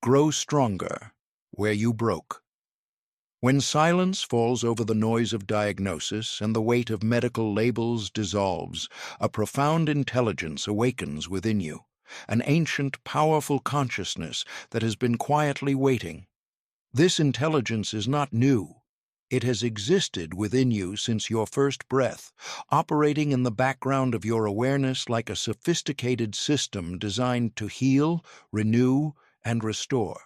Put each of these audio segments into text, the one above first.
Grow stronger where you broke. When silence falls over the noise of diagnosis and the weight of medical labels dissolves, a profound intelligence awakens within you, an ancient, powerful consciousness that has been quietly waiting. This intelligence is not new. It has existed within you since your first breath, operating in the background of your awareness like a sophisticated system designed to heal, renew, and restore.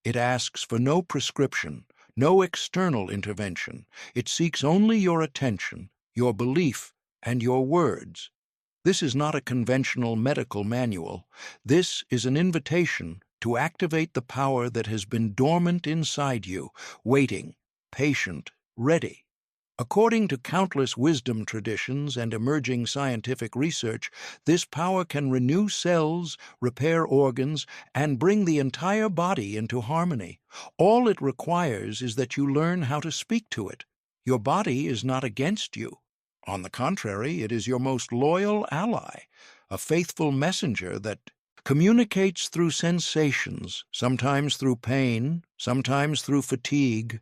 It asks for no prescription, no external intervention. It seeks only your attention, your belief, and your words. This is not a conventional medical manual. This is an invitation to activate the power that has been dormant inside you, waiting, patient, ready. According to countless wisdom traditions and emerging scientific research, this power can renew cells, repair organs, and bring the entire body into harmony. All it requires is that you learn how to speak to it. Your body is not against you. On the contrary, it is your most loyal ally, a faithful messenger that communicates through sensations, sometimes through pain, sometimes through fatigue.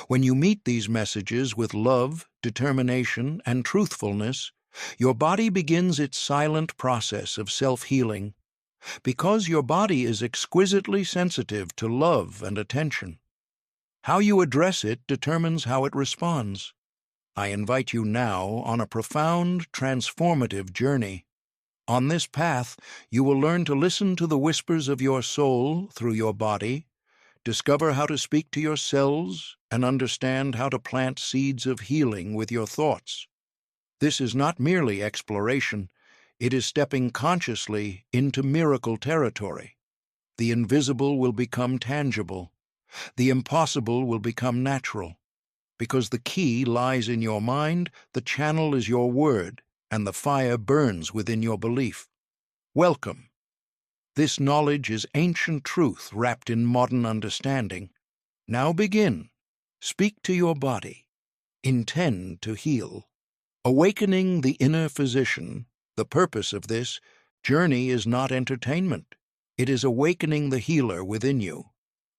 When you meet these messages with love, determination, and truthfulness, your body begins its silent process of self-healing, because your body is exquisitely sensitive to love and attention. How you address it determines how it responds. I invite you now on a profound, transformative journey. On this path, you will learn to listen to the whispers of your soul through your body, discover how to speak to your cells, and understand how to plant seeds of healing with your thoughts. This is not merely exploration, it is stepping consciously into miracle territory. The invisible will become tangible. The impossible will become natural. Because the key lies in your mind, the channel is your word, and the fire burns within your belief. Welcome. This knowledge is ancient truth wrapped in modern understanding. Now begin. Speak to your body. Intend to heal. Awakening the inner physician, the purpose of this journey is not entertainment. It is awakening the healer within you.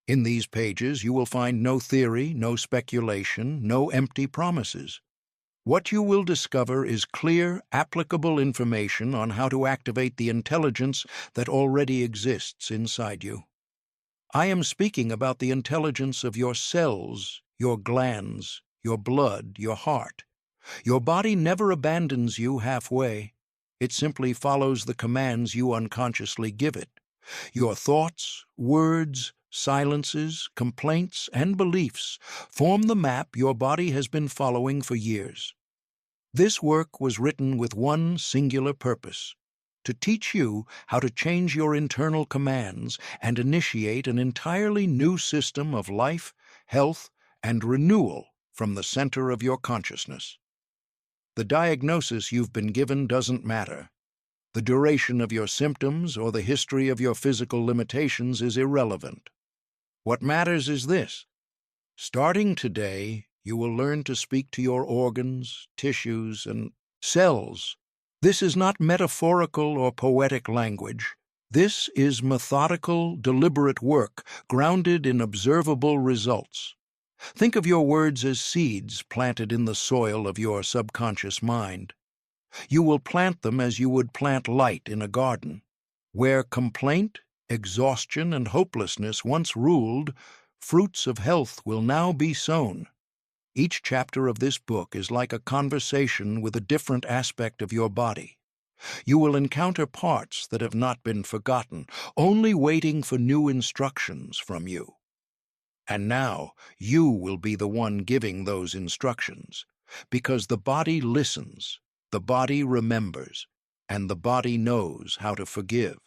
In these pages you will find no theory, no speculation, no empty promises. What you will discover is clear, applicable information on how to activate the intelligence that already exists inside you. I am speaking about the intelligence of your cells, your glands, your blood, your heart. Your body never abandons you halfway. It simply follows the commands you unconsciously give it. Your thoughts, words, silences, complaints, and beliefs form the map your body has been following for years. This work was written with one singular purpose: to teach you how to change your internal commands and initiate an entirely new system of life, health, and renewal from the center of your consciousness. The diagnosis you've been given doesn't matter. The duration of your symptoms or the history of your physical limitations is irrelevant. What matters is this: starting today, you will learn to speak to your organs, tissues, and cells. This is not metaphorical or poetic language. This is methodical, deliberate work grounded in observable results. Think of your words as seeds planted in the soil of your subconscious mind. You will plant them as you would plant light in a garden. Where complaint, exhaustion, and hopelessness once ruled, fruits of health will now be sown. Each chapter of this book is like a conversation with a different aspect of your body. You will encounter parts that have not been forgotten, only waiting for new instructions from you. And now you will be the one giving those instructions, because the body listens, the body remembers, and the body knows how to forgive.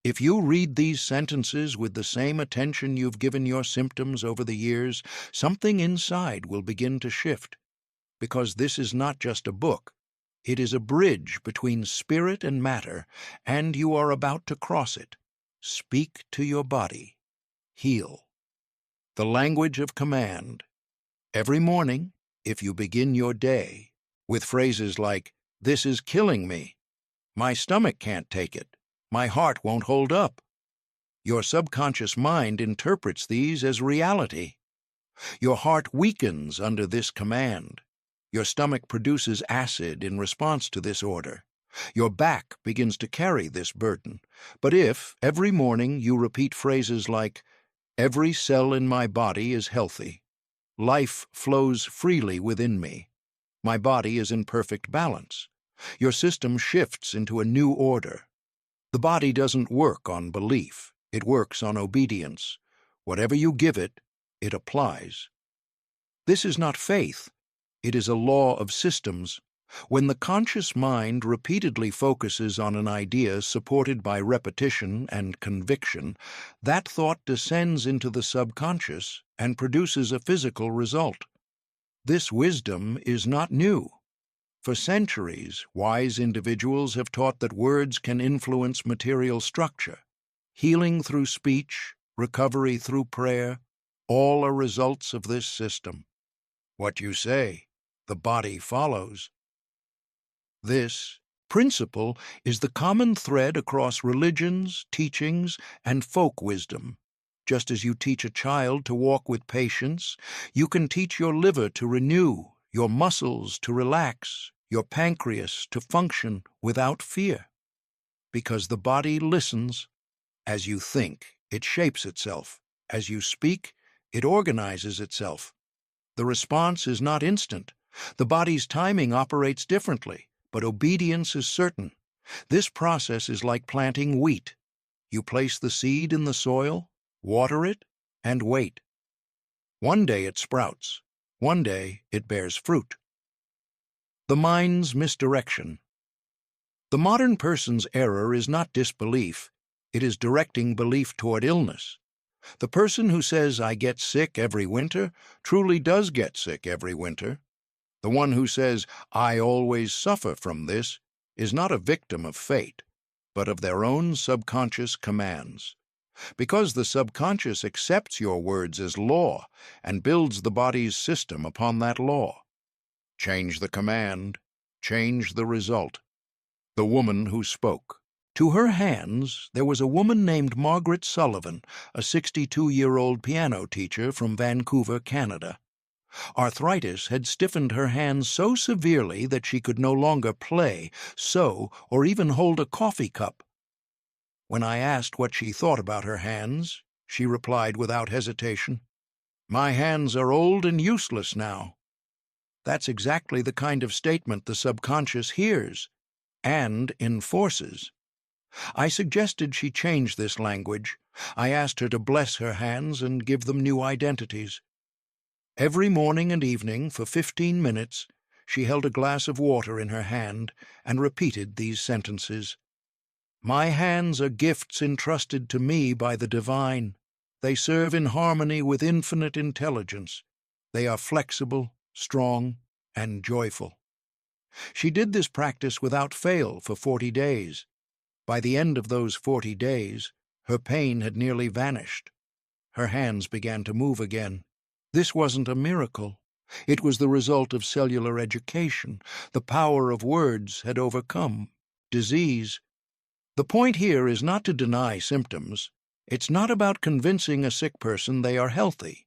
If you read these sentences with the same attention you've given your symptoms over the years, something inside will begin to shift. Because this is not just a book, it is a bridge between spirit and matter, and you are about to cross it. Speak to your body. Heal. The language of command. Every morning, if you begin your day with phrases like, "This is killing me," "My stomach can't take it," "My heart won't hold up," Your subconscious mind interprets these as reality. Your heart weakens under this command. Your stomach produces acid in response to this order. Your back begins to carry this burden. But if, every morning, you repeat phrases like, "Every cell in my body is healthy. Life flows freely within me. My body is in perfect balance," your system shifts into a new order. The body doesn't work on belief. It works on obedience. Whatever you give it, it applies. This is not faith. It is a law of systems. When the conscious mind repeatedly focuses on an idea supported by repetition and conviction, that thought descends into the subconscious and produces a physical result. This wisdom is not new. For centuries, wise individuals have taught that words can influence material structure. Healing through speech, recovery through prayer, all are results of this system. What you say, the body follows. This principle is the common thread across religions, teachings, and folk wisdom. Just as you teach a child to walk with patience, you can teach your liver to renew, your muscles to relax, your pancreas to function without fear. Because the body listens. As you think, it shapes itself. As you speak, it organizes itself. The response is not instant. The body's timing operates differently, but obedience is certain. This process is like planting wheat. You place the seed in the soil, water it, and wait. One day it sprouts. One day it bears fruit. The mind's misdirection. The modern person's error is not disbelief. It is directing belief toward illness. The person who says, "I get sick every winter," truly does get sick every winter. The one who says, "I always suffer from this," is not a victim of fate, but of their own subconscious commands. Because the subconscious accepts your words as law and builds the body's system upon that law. Change the command, change the result. The woman who spoke. To her hands, there was a woman named Margaret Sullivan, a 62-year-old piano teacher from Vancouver, Canada. Arthritis had stiffened her hands so severely that she could no longer play, sew, or even hold a coffee cup. When I asked what she thought about her hands, she replied without hesitation, "My hands are old and useless now." That's exactly the kind of statement the subconscious hears and enforces. I suggested she change this language. I asked her to bless her hands and give them new identities. Every morning and evening, for 15 minutes, she held a glass of water in her hand and repeated these sentences. "My hands are gifts entrusted to me by the divine. They serve in harmony with infinite intelligence. They are flexible, strong, and joyful." She did this practice without fail for 40 days. By the end of those 40 days, her pain had nearly vanished. Her hands began to move again. This wasn't a miracle. It was the result of cellular education. The power of words had overcome disease. The point here is not to deny symptoms. It's not about convincing a sick person they are healthy.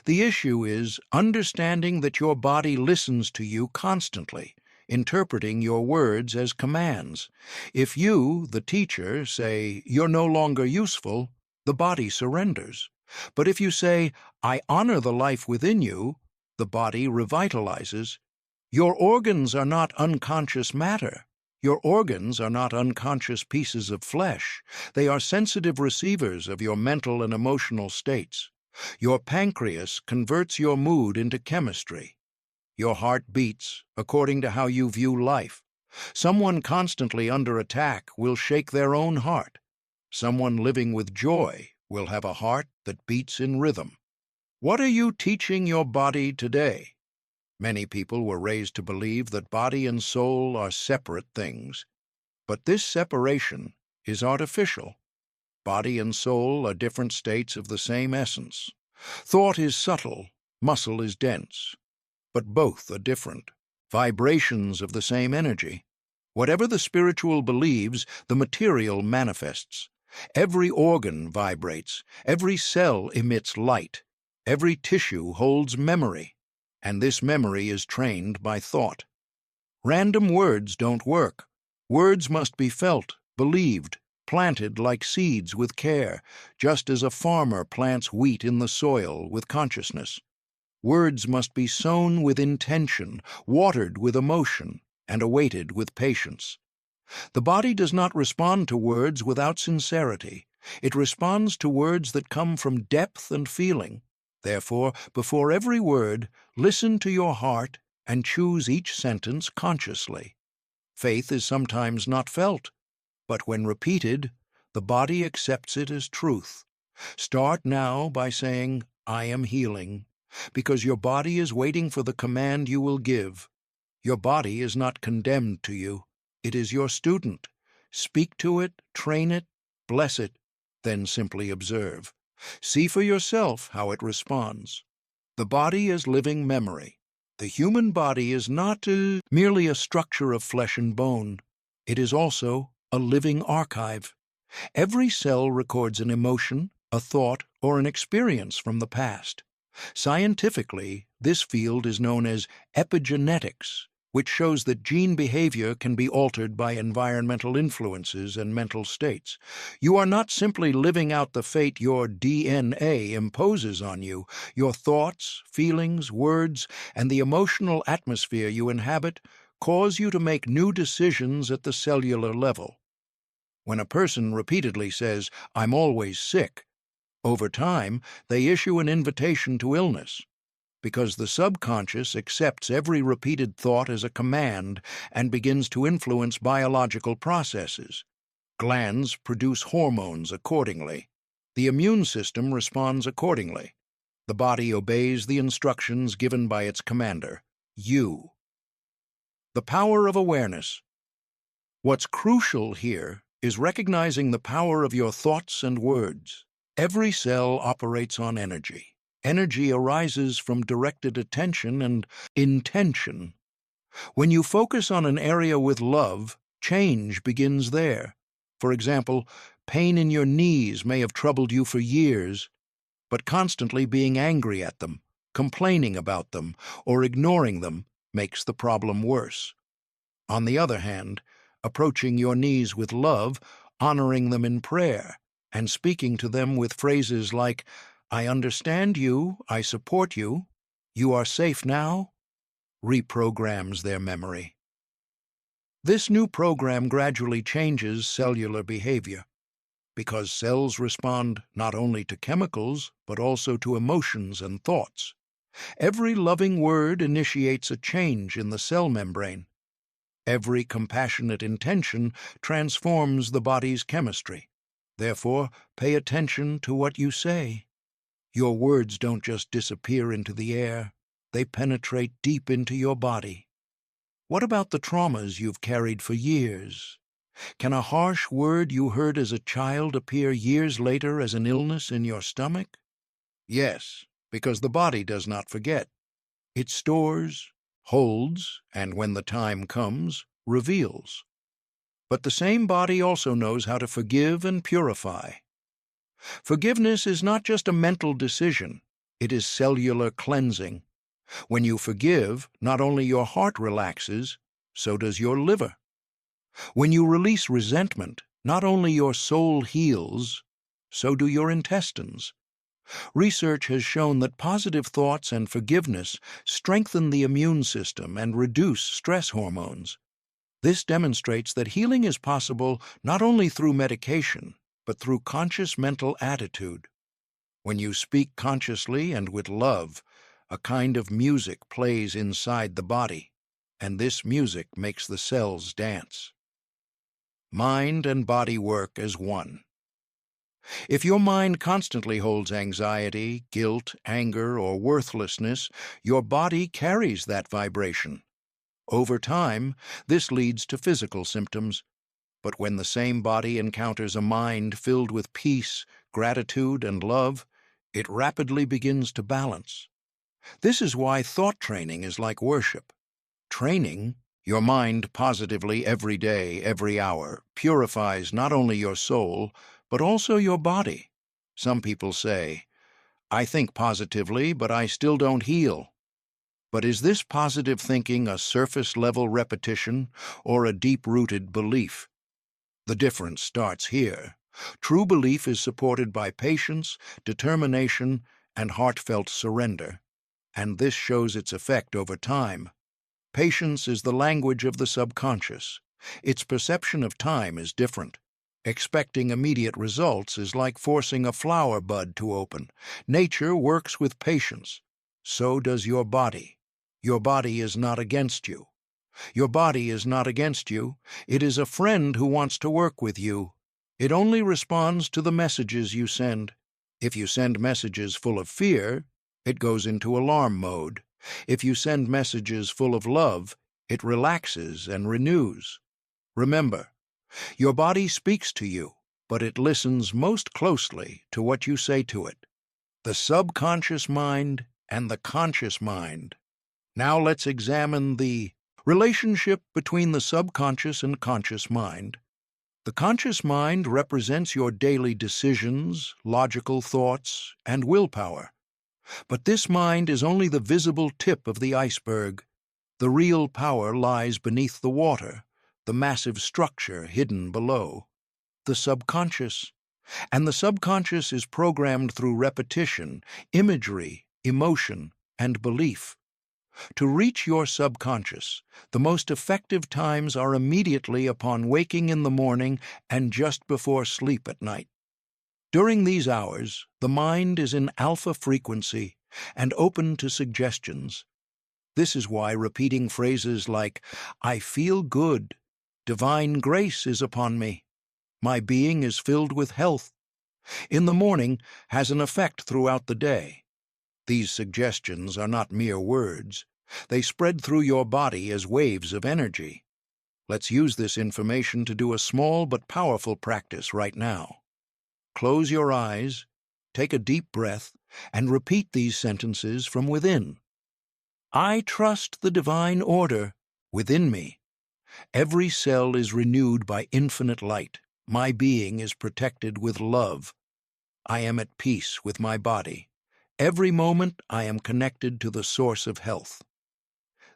The issue is understanding that your body listens to you constantly, interpreting your words as commands. If you, the teacher, say, "You're no longer useful," the body surrenders. But if you say, "I honor the life within you," the body revitalizes. Your organs are not unconscious matter. Your organs are not unconscious pieces of flesh. They are sensitive receivers of your mental and emotional states. Your pancreas converts your mood into chemistry. Your heart beats according to how you view life. Someone constantly under attack will shake their own heart. Someone living with joy will have a heart that beats in rhythm. What are you teaching your body today? Many people were raised to believe that body and soul are separate things. But this separation is artificial. Body and soul are different states of the same essence. Thought is subtle, muscle is dense. But both are different, vibrations of the same energy. Whatever the spiritual believes, the material manifests. Every organ vibrates, every cell emits light, every tissue holds memory, and this memory is trained by thought. Random words don't work. Words must be felt, believed, planted like seeds with care, just as a farmer plants wheat in the soil with consciousness. Words must be sown with intention, watered with emotion, and awaited with patience. The body does not respond to words without sincerity. It responds to words that come from depth and feeling. Therefore, before every word, listen to your heart and choose each sentence consciously. Faith is sometimes not felt, but when repeated, the body accepts it as truth. Start now by saying, "I am healing," because your body is waiting for the command you will give. Your body is not condemned to you. It is your student. Speak to it, train it, bless it, then simply observe. See for yourself how it responds. The body is living memory. The human body is not merely a structure of flesh and bone. It is also a living archive. Every cell records an emotion, a thought, or an experience from the past. Scientifically, this field is known as epigenetics, which shows that gene behavior can be altered by environmental influences and mental states. You are not simply living out the fate your DNA imposes on you. Your thoughts, feelings, words, and the emotional atmosphere you inhabit cause you to make new decisions at the cellular level. When a person repeatedly says, "I'm always sick," over time, they issue an invitation to illness, because the subconscious accepts every repeated thought as a command and begins to influence biological processes. Glands produce hormones accordingly. The immune system responds accordingly. The body obeys the instructions given by its commander, you. The power of awareness. What's crucial here is recognizing the power of your thoughts and words. Every cell operates on energy. Energy arises from directed attention and intention. When you focus on an area with love, change begins there. For example, pain in your knees may have troubled you for years, but constantly being angry at them, complaining about them, or ignoring them makes the problem worse. On the other hand, approaching your knees with love, honoring them in prayer, and speaking to them with phrases like, "I understand you, I support you, you are safe now," reprograms their memory. This new program gradually changes cellular behavior, because cells respond not only to chemicals, but also to emotions and thoughts. Every loving word initiates a change in the cell membrane. Every compassionate intention transforms the body's chemistry. Therefore, pay attention to what you say. Your words don't just disappear into the air, they penetrate deep into your body. What about the traumas you've carried for years? Can a harsh word you heard as a child appear years later as an illness in your stomach? Yes, because the body does not forget. It stores, holds, and when the time comes, reveals. But the same body also knows how to forgive and purify. Forgiveness is not just a mental decision, it is cellular cleansing. When you forgive, not only your heart relaxes, so does your liver. When you release resentment, not only your soul heals, so do your intestines. Research has shown that positive thoughts and forgiveness strengthen the immune system and reduce stress hormones. This demonstrates that healing is possible not only through medication, but through conscious mental attitude. When you speak consciously and with love, a kind of music plays inside the body, and this music makes the cells dance. Mind and body work as one. If your mind constantly holds anxiety, guilt, anger, or worthlessness, your body carries that vibration. Over time, this leads to physical symptoms. But when the same body encounters a mind filled with peace, gratitude, and love, it rapidly begins to balance. This is why thought training is like worship. Training your mind positively every day, every hour, purifies not only your soul, but also your body. Some people say, I think positively, but I still don't heal. But is this positive thinking a surface-level repetition or a deep-rooted belief? The difference starts here. True belief is supported by patience, determination, and heartfelt surrender, and this shows its effect over time. Patience is the language of the subconscious. Its perception of time is different. Expecting immediate results is like forcing a flower bud to open. Nature works with patience. So does your body. Your body is not against you. Your body is not against you. It is a friend who wants to work with you. It only responds to the messages you send. If you send messages full of fear, it goes into alarm mode. If you send messages full of love, it relaxes and renews. Remember, your body speaks to you, but it listens most closely to what you say to it. The subconscious mind and the conscious mind. Now let's examine the relationship between the subconscious and conscious mind. The conscious mind represents your daily decisions, logical thoughts, and willpower. But this mind is only the visible tip of the iceberg. The real power lies beneath the water, the massive structure hidden below. The subconscious. And the subconscious is programmed through repetition, imagery, emotion, and belief. To reach your subconscious, the most effective times are immediately upon waking in the morning and just before sleep at night. During these hours, the mind is in alpha frequency and open to suggestions. This is why repeating phrases like, I feel good, divine grace is upon me, my being is filled with health, in the morning has an effect throughout the day. These suggestions are not mere words. They spread through your body as waves of energy. Let's use this information to do a small but powerful practice right now. Close your eyes, take a deep breath, and repeat these sentences from within. I trust the divine order within me. Every cell is renewed by infinite light. My being is protected with love. I am at peace with my body. Every moment I am connected to the source of health.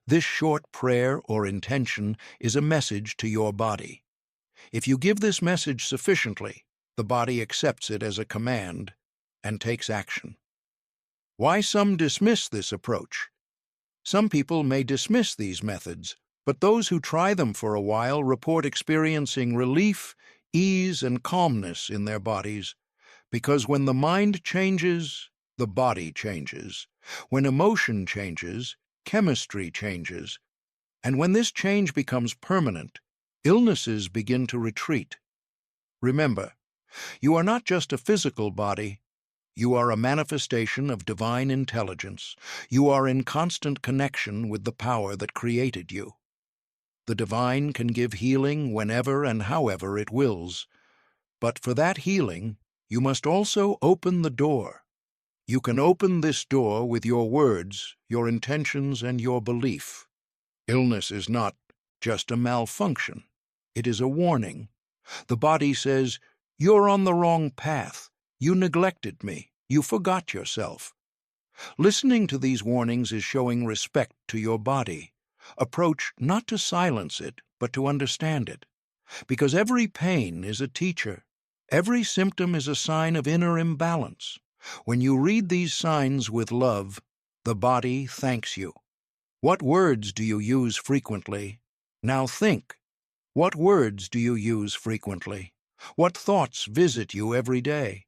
This short prayer or intention is a message to your body. If you give this message sufficiently, the body accepts it as a command and takes action. Why some dismiss this approach? Some people may dismiss these methods, but those who try them for a while report experiencing relief, ease, and calmness in their bodies, because when the mind changes, the body changes. When emotion changes, chemistry changes. And when this change becomes permanent, illnesses begin to retreat. Remember, you are not just a physical body. You are a manifestation of divine intelligence. You are in constant connection with the power that created you. The divine can give healing whenever and however it wills. But for that healing, you must also open the door. You can open this door with your words, your intentions, and your belief. Illness is not just a malfunction. It is a warning. The body says, you're on the wrong path. You neglected me. You forgot yourself. Listening to these warnings is showing respect to your body. Approach not to silence it, but to understand it. Because every pain is a teacher. Every symptom is a sign of inner imbalance. When you read these signs with love, the body thanks you. What words do you use frequently? Now think. What words do you use frequently? What thoughts visit you every day?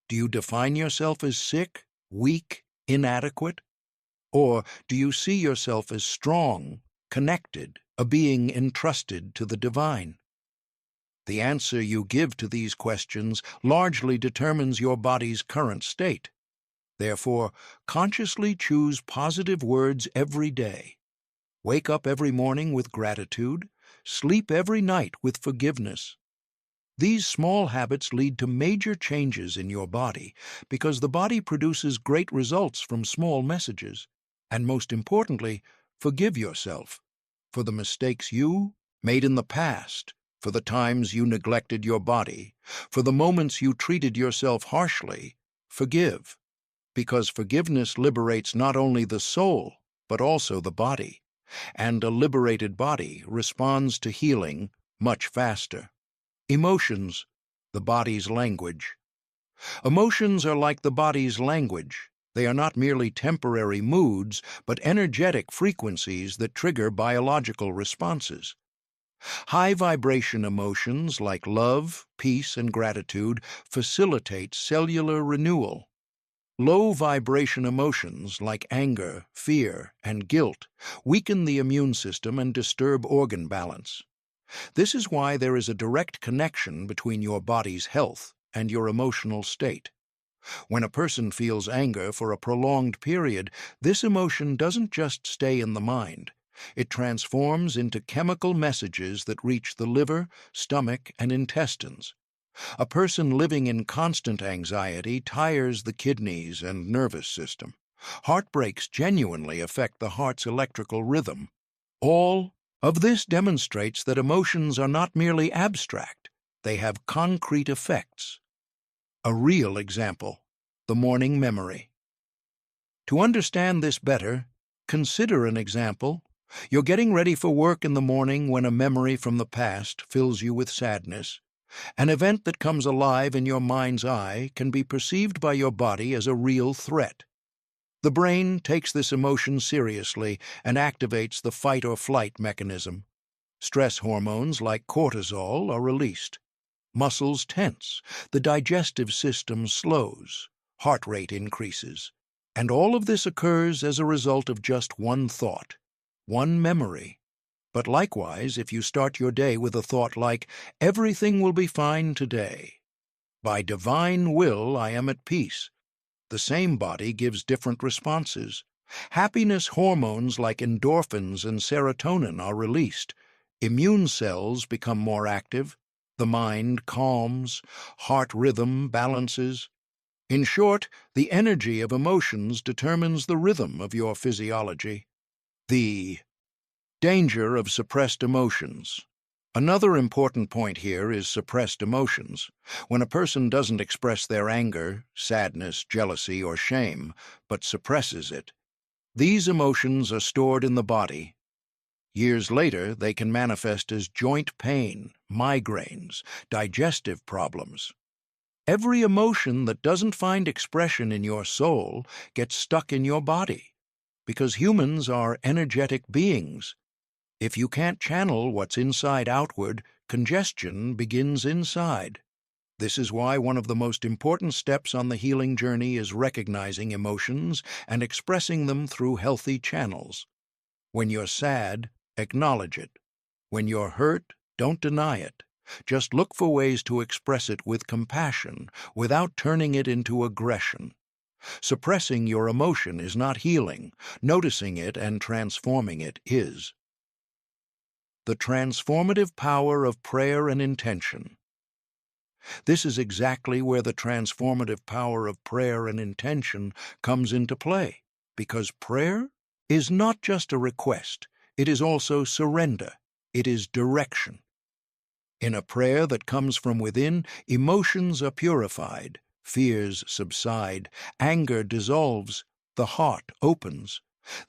Do you define yourself as sick, weak, inadequate? Or do you see yourself as strong, connected, a being entrusted to the divine? The answer you give to these questions largely determines your body's current state. Therefore, consciously choose positive words every day. Wake up every morning with gratitude. Sleep every night with forgiveness. These small habits lead to major changes in your body because the body produces great results from small messages. And most importantly, forgive yourself for the mistakes you made in the past, for the times you neglected your body, for the moments you treated yourself harshly. Forgive, because forgiveness liberates not only the soul, but also the body, and a liberated body responds to healing much faster. Emotions, the body's language. Emotions are like the body's language. They are not merely temporary moods, but energetic frequencies that trigger biological responses. High-vibration emotions like love, peace, and gratitude facilitate cellular renewal. Low-vibration emotions like anger, fear, and guilt weaken the immune system and disturb organ balance. This is why there is a direct connection between your body's health and your emotional state. When a person feels anger for a prolonged period, this emotion doesn't just stay in the mind. It transforms into chemical messages that reach the liver, stomach, and intestines. A person living in constant anxiety tires the kidneys and nervous system. Heartbreaks genuinely affect the heart's electrical rhythm. All of this demonstrates that emotions are not merely abstract, they have concrete effects. A real example, the morning memory. To understand this better, consider an example. You're getting ready for work in the morning when a memory from the past fills you with sadness. An event that comes alive in your mind's eye can be perceived by your body as a real threat. The brain takes this emotion seriously and activates the fight-or-flight mechanism. Stress hormones like cortisol are released. Muscles tense, the digestive system slows, heart rate increases. And all of this occurs as a result of just one thought, one memory. But likewise, if you start your day with a thought like, "Everything will be fine today. By divine will, I am at peace," the same body gives different responses. Happiness hormones like endorphins and serotonin are released. Immune cells become more active. The mind calms, heart rhythm balances. In short, the energy of emotions determines the rhythm of your physiology. The danger of suppressed emotions. Another important point here is suppressed emotions. When a person doesn't express their anger, sadness, jealousy, or shame, but suppresses it, these emotions are stored in the body. Years later, they can manifest as joint pain, migraines, digestive problems. Every emotion that doesn't find expression in your soul gets stuck in your body, because humans are energetic beings. If you can't channel what's inside outward, congestion begins inside. This is why one of the most important steps on the healing journey is recognizing emotions and expressing them through healthy channels. When you're sad, acknowledge it. When you're hurt, don't deny it. Just look for ways to express it with compassion, without turning it into aggression. Suppressing your emotion is not healing. Noticing it and transforming it is. The transformative power of prayer and intention. This is exactly where the transformative power of prayer and intention comes into play, because prayer is not just a request, it is also surrender, it is direction. In a prayer that comes from within, emotions are purified, fears subside, anger dissolves, the heart opens.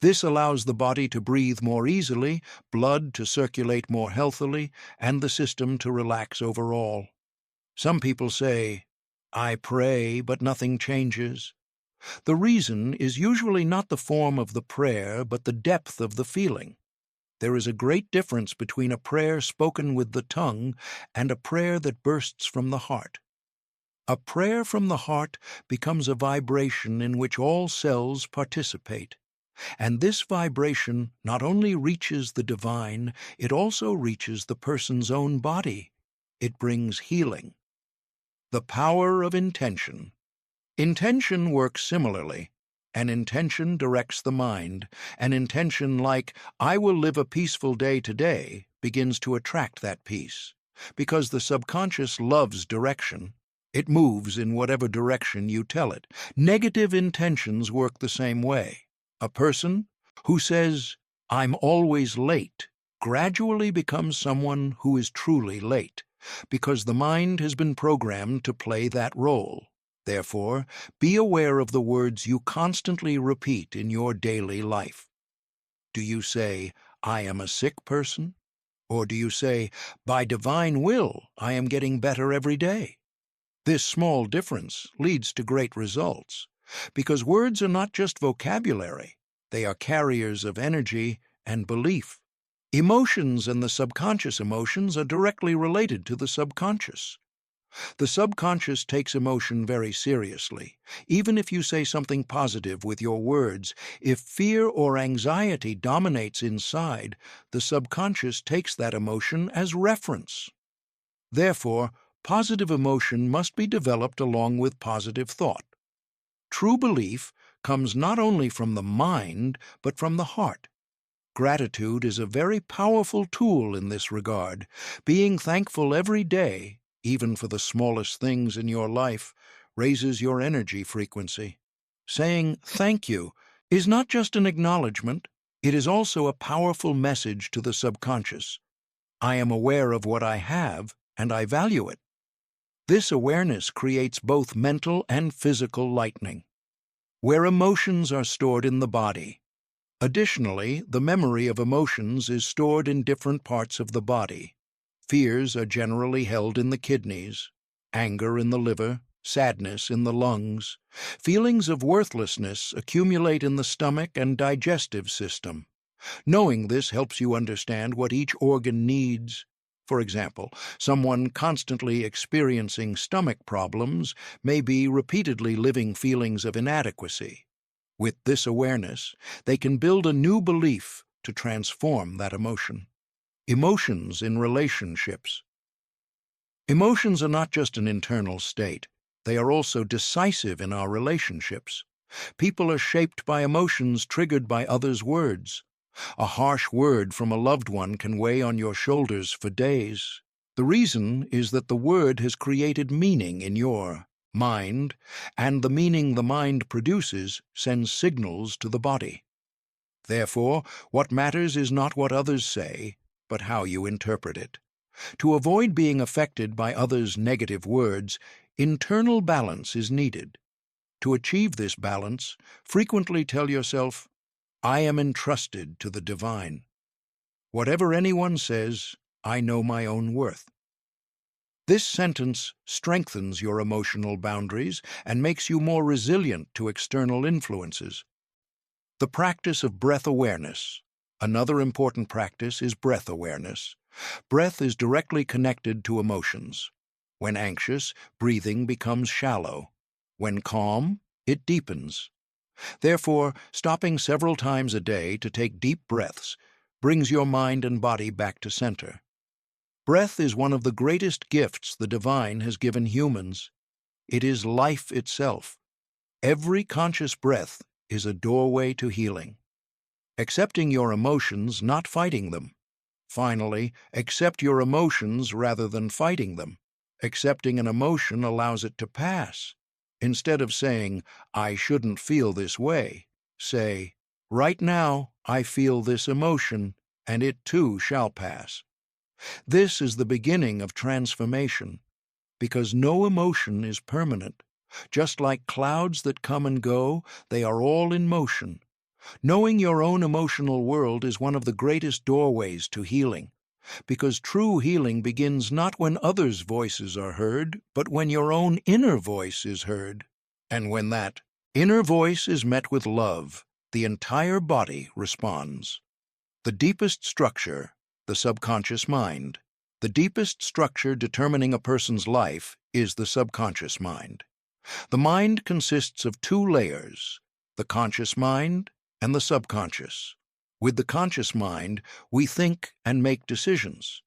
This allows the body to breathe more easily, blood to circulate more healthily, and the system to relax overall. Some people say, "I pray, but nothing changes." The reason is usually not the form of the prayer, but the depth of the feeling. There is a great difference between a prayer spoken with the tongue and a prayer that bursts from the heart. A prayer from the heart becomes a vibration in which all cells participate. And this vibration not only reaches the divine, it also reaches the person's own body. It brings healing. The power of intention. Intention works similarly. An intention directs the mind. An intention like, "I will live a peaceful day today," begins to attract that peace. Because the subconscious loves direction, it moves in whatever direction you tell it. Negative intentions work the same way. A person who says, "I'm always late," gradually becomes someone who is truly late, because the mind has been programmed to play that role. Therefore, be aware of the words you constantly repeat in your daily life. Do you say, "I am a sick person"? Or do you say, "By divine will, I am getting better every day"? This small difference leads to great results, because words are not just vocabulary, they are carriers of energy and belief. Emotions and the subconscious emotions are directly related to the subconscious. The subconscious takes emotion very seriously. Even if you say something positive with your words, if fear or anxiety dominates inside, the subconscious takes that emotion as reference. Therefore, positive emotion must be developed along with positive thought. True belief comes not only from the mind, but from the heart. Gratitude is a very powerful tool in this regard. Being thankful every day, even for the smallest things in your life, raises your energy frequency. Saying thank you is not just an acknowledgement, it is also a powerful message to the subconscious. I am aware of what I have, and I value it. This awareness creates both mental and physical lightening. Where emotions are stored in the body. Additionally, the memory of emotions is stored in different parts of the body. Fears are generally held in the kidneys, anger in the liver, sadness in the lungs. Feelings of worthlessness accumulate in the stomach and digestive system. Knowing this helps you understand what each organ needs. For example, someone constantly experiencing stomach problems may be repeatedly living feelings of inadequacy. With this awareness, they can build a new belief to transform that emotion. Emotions in relationships. Emotions are not just an internal state. They are also decisive in our relationships. People are shaped by emotions triggered by others' words. A harsh word from a loved one can weigh on your shoulders for days. The reason is that the word has created meaning in your mind, and the meaning the mind produces sends signals to the body. Therefore, what matters is not what others say, but how you interpret it. To avoid being affected by others' negative words, internal balance is needed. To achieve this balance, frequently tell yourself, I am entrusted to the divine. Whatever anyone says, I know my own worth. This sentence strengthens your emotional boundaries and makes you more resilient to external influences. The practice of breath awareness. Another important practice is breath awareness. Breath is directly connected to emotions. When anxious, breathing becomes shallow. When calm, it deepens. Therefore, stopping several times a day to take deep breaths brings your mind and body back to center. Breath is one of the greatest gifts the divine has given humans. It is life itself. Every conscious breath is a doorway to healing. Accepting your emotions, not fighting them. Finally, accept your emotions rather than fighting them. Accepting an emotion allows it to pass. Instead of saying, I shouldn't feel this way, say, right now I feel this emotion, and it too shall pass. This is the beginning of transformation, because no emotion is permanent. Just like clouds that come and go, they are all in motion. Knowing your own emotional world is one of the greatest doorways to healing, because true healing begins not when others' voices are heard, but when your own inner voice is heard. And when that inner voice is met with love, the entire body responds. The deepest structure, the subconscious mind. The deepest structure determining a person's life is the subconscious mind. The mind consists of two layers, the conscious mind and the subconscious. With the conscious mind, we think and make decisions.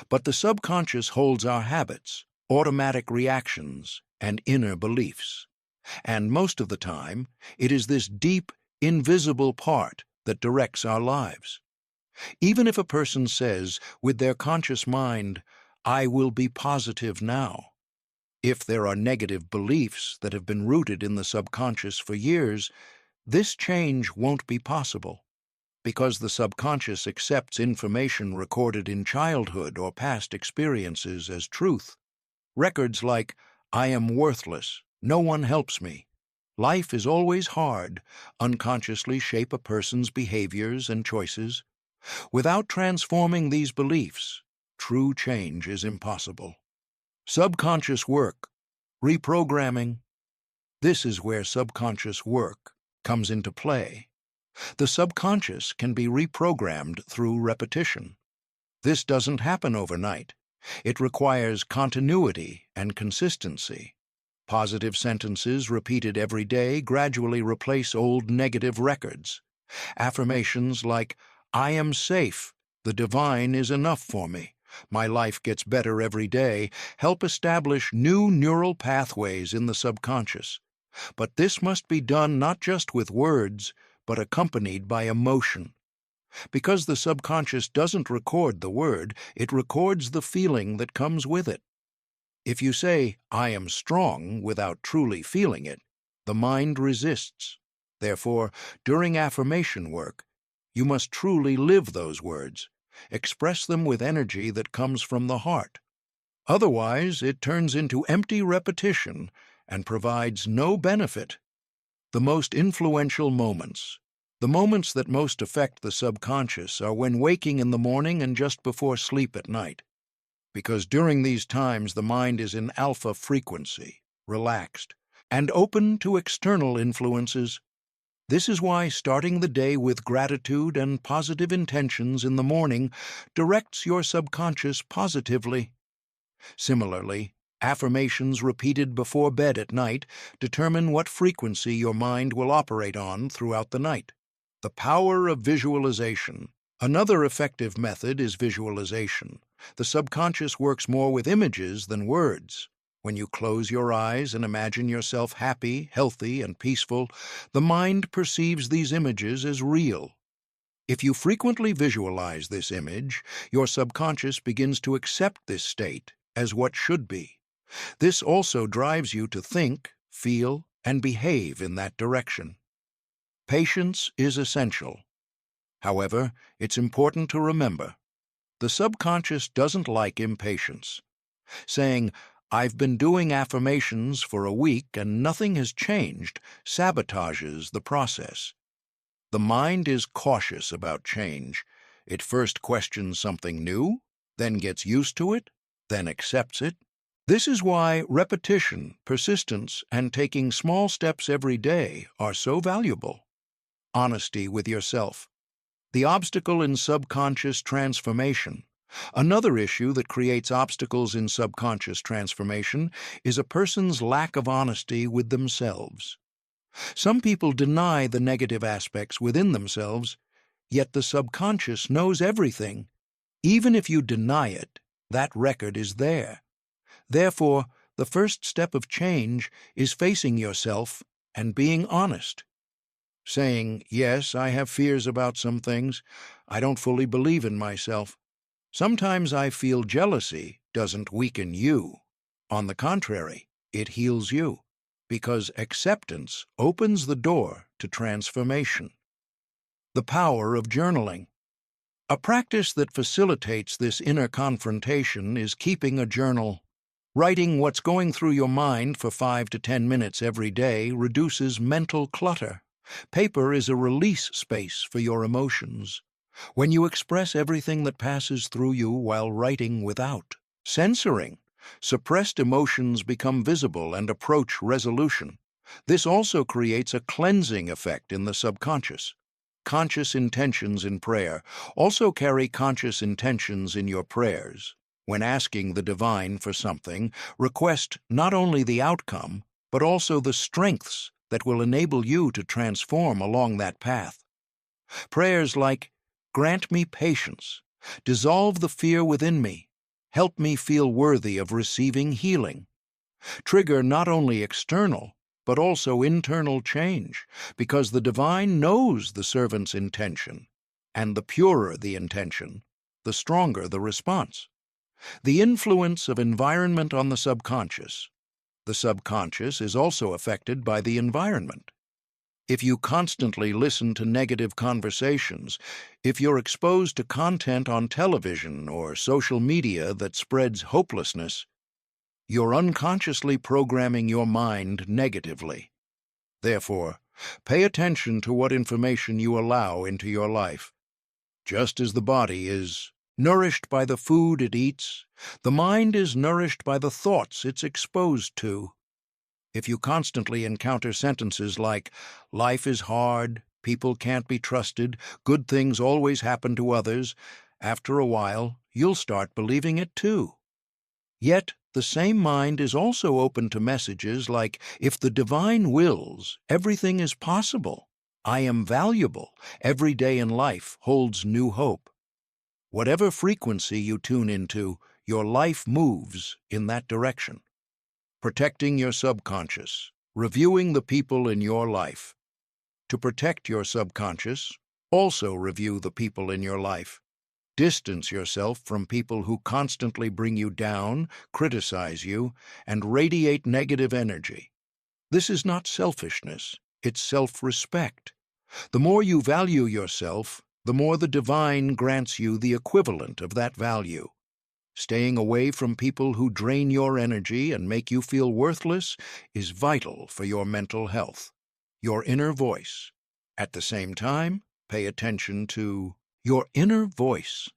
But the subconscious holds our habits, automatic reactions, and inner beliefs. And most of the time, it is this deep, invisible part that directs our lives. Even if a person says, with their conscious mind, I will be positive now, if there are negative beliefs that have been rooted in the subconscious for years, this change won't be possible. because the subconscious accepts information recorded in childhood or past experiences as truth. Records like, "I am worthless, no one helps me, life is always hard," unconsciously shape a person's behaviors and choices. Without transforming these beliefs, true change is impossible. Subconscious work, reprogramming. This is where subconscious work comes into play. The subconscious can be reprogrammed through repetition. This doesn't happen overnight. It requires continuity and consistency. Positive sentences repeated every day gradually replace old negative records. Affirmations like, "I am safe, the divine is enough for me, my life gets better every day," help establish new neural pathways in the subconscious. But this must be done not just with words, but accompanied by emotion. Because the subconscious doesn't record the word, it records the feeling that comes with it. If you say, "I am strong," without truly feeling it, the mind resists. Therefore, during affirmation work, you must truly live those words, express them with energy that comes from the heart. Otherwise, it turns into empty repetition and provides no benefit. The most influential moments, the moments that most affect the subconscious, are when waking in the morning and just before sleep at night. Because during these times the mind is in alpha frequency, relaxed, and open to external influences. This is why starting the day with gratitude and positive intentions in the morning directs your subconscious positively. Similarly, affirmations repeated before bed at night determine what frequency your mind will operate on throughout the night. The power of visualization. Another effective method is visualization. The subconscious works more with images than words. When you close your eyes and imagine yourself happy, healthy, and peaceful, the mind perceives these images as real. If you frequently visualize this image, your subconscious begins to accept this state as what should be. This also drives you to think, feel, and behave in that direction. Patience is essential. However, it's important to remember, the subconscious doesn't like impatience. Saying, "I've been doing affirmations for a week and nothing has changed," sabotages the process. The mind is cautious about change. It first questions something new, then gets used to it, then accepts it. This is why repetition, persistence, and taking small steps every day are so valuable. Honesty with yourself. The obstacle in subconscious transformation. Another issue that creates obstacles in subconscious transformation is a person's lack of honesty with themselves. Some people deny the negative aspects within themselves, yet the subconscious knows everything. Even if you deny it, that record is there. Therefore, the first step of change is facing yourself and being honest. Saying, "Yes, I have fears about some things. I don't fully believe in myself. Sometimes I feel jealousy," doesn't weaken you. On the contrary, it heals you, because acceptance opens the door to transformation. The power of journaling. A practice that facilitates this inner confrontation is keeping a journal. Writing what's going through your mind for 5 to 10 minutes every day reduces mental clutter. Paper is a release space for your emotions. When you express everything that passes through you while writing without censoring, suppressed emotions become visible and approach resolution. This also creates a cleansing effect in the subconscious. Conscious intentions in prayer. Also carry conscious intentions in your prayers. When asking the divine for something, request not only the outcome, but also the strengths that will enable you to transform along that path. Prayers like, "Grant me patience, dissolve the fear within me, help me feel worthy of receiving healing," trigger not only external, but also internal change, because the divine knows the servant's intention, and the purer the intention, the stronger the response. The influence of environment on the subconscious. The subconscious is also affected by the environment. If you constantly listen to negative conversations, if you're exposed to content on television or social media that spreads hopelessness, you're unconsciously programming your mind negatively. Therefore, pay attention to what information you allow into your life. Just as the body is nourished by the food it eats, the mind is nourished by the thoughts it's exposed to. If you constantly encounter sentences like, "Life is hard, people can't be trusted, good things always happen to others," after a while, you'll start believing it too. Yet, the same mind is also open to messages like, "If the divine wills, everything is possible. I am valuable. Every day in life holds new hope." Whatever frequency you tune into, your life moves in that direction. Protecting your subconscious, reviewing the people in your life. To protect your subconscious, also review the people in your life. Distance yourself from people who constantly bring you down, criticize you, and radiate negative energy. This is not selfishness, it's self-respect. The more you value yourself, the more the divine grants you the equivalent of that value. Staying away from people who drain your energy and make you feel worthless is vital for your mental health, your inner voice. At the same time, pay attention to your inner voice.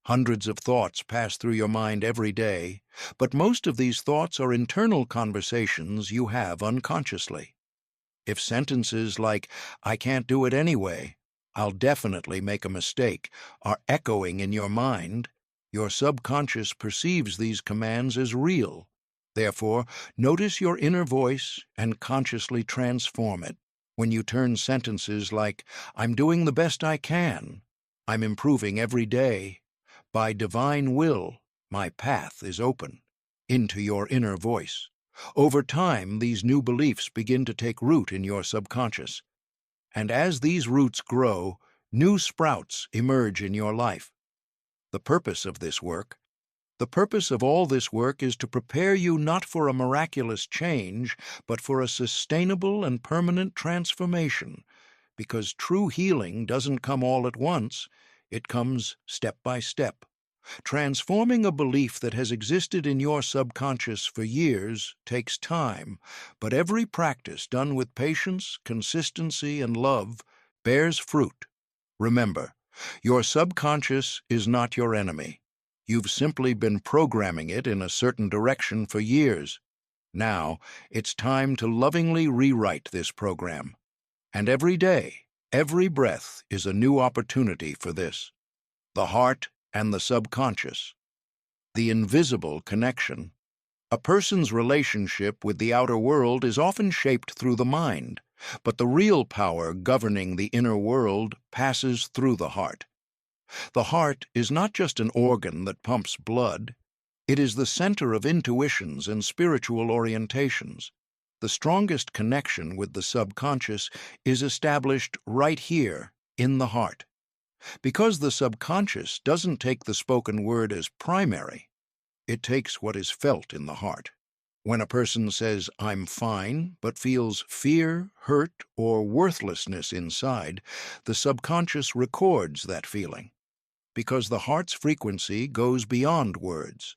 Hundreds of thoughts pass through your mind every day, but most of these thoughts are internal conversations you have unconsciously. If sentences like, "I can't do it anyway," "I'll definitely make a mistake," are echoing in your mind, your subconscious perceives these commands as real. Therefore, notice your inner voice and consciously transform it. When you turn sentences like, "I'm doing the best I can," "I'm improving every day," "By divine will, my path is open," into your inner voice. Over time, these new beliefs begin to take root in your subconscious. And as these roots grow, new sprouts emerge in your life. The purpose of all this work is to prepare you not for a miraculous change, but for a sustainable and permanent transformation, because true healing doesn't come all at once, it comes step by step. Transforming a belief that has existed in your subconscious for years takes time, but every practice done with patience, consistency, and love bears fruit. Remember, your subconscious is not your enemy. You've simply been programming it in a certain direction for years. Now, it's time to lovingly rewrite this program. And every day, every breath is a new opportunity for this. The heart and the subconscious. The invisible connection. A person's relationship with the outer world is often shaped through the mind, but the real power governing the inner world passes through the heart. The heart is not just an organ that pumps blood. It is the center of intuitions and spiritual orientations. The strongest connection with the subconscious is established right here in the heart. Because the subconscious doesn't take the spoken word as primary, it takes what is felt in the heart. When a person says, "I'm fine," but feels fear, hurt, or worthlessness inside, the subconscious records that feeling, because the heart's frequency goes beyond words.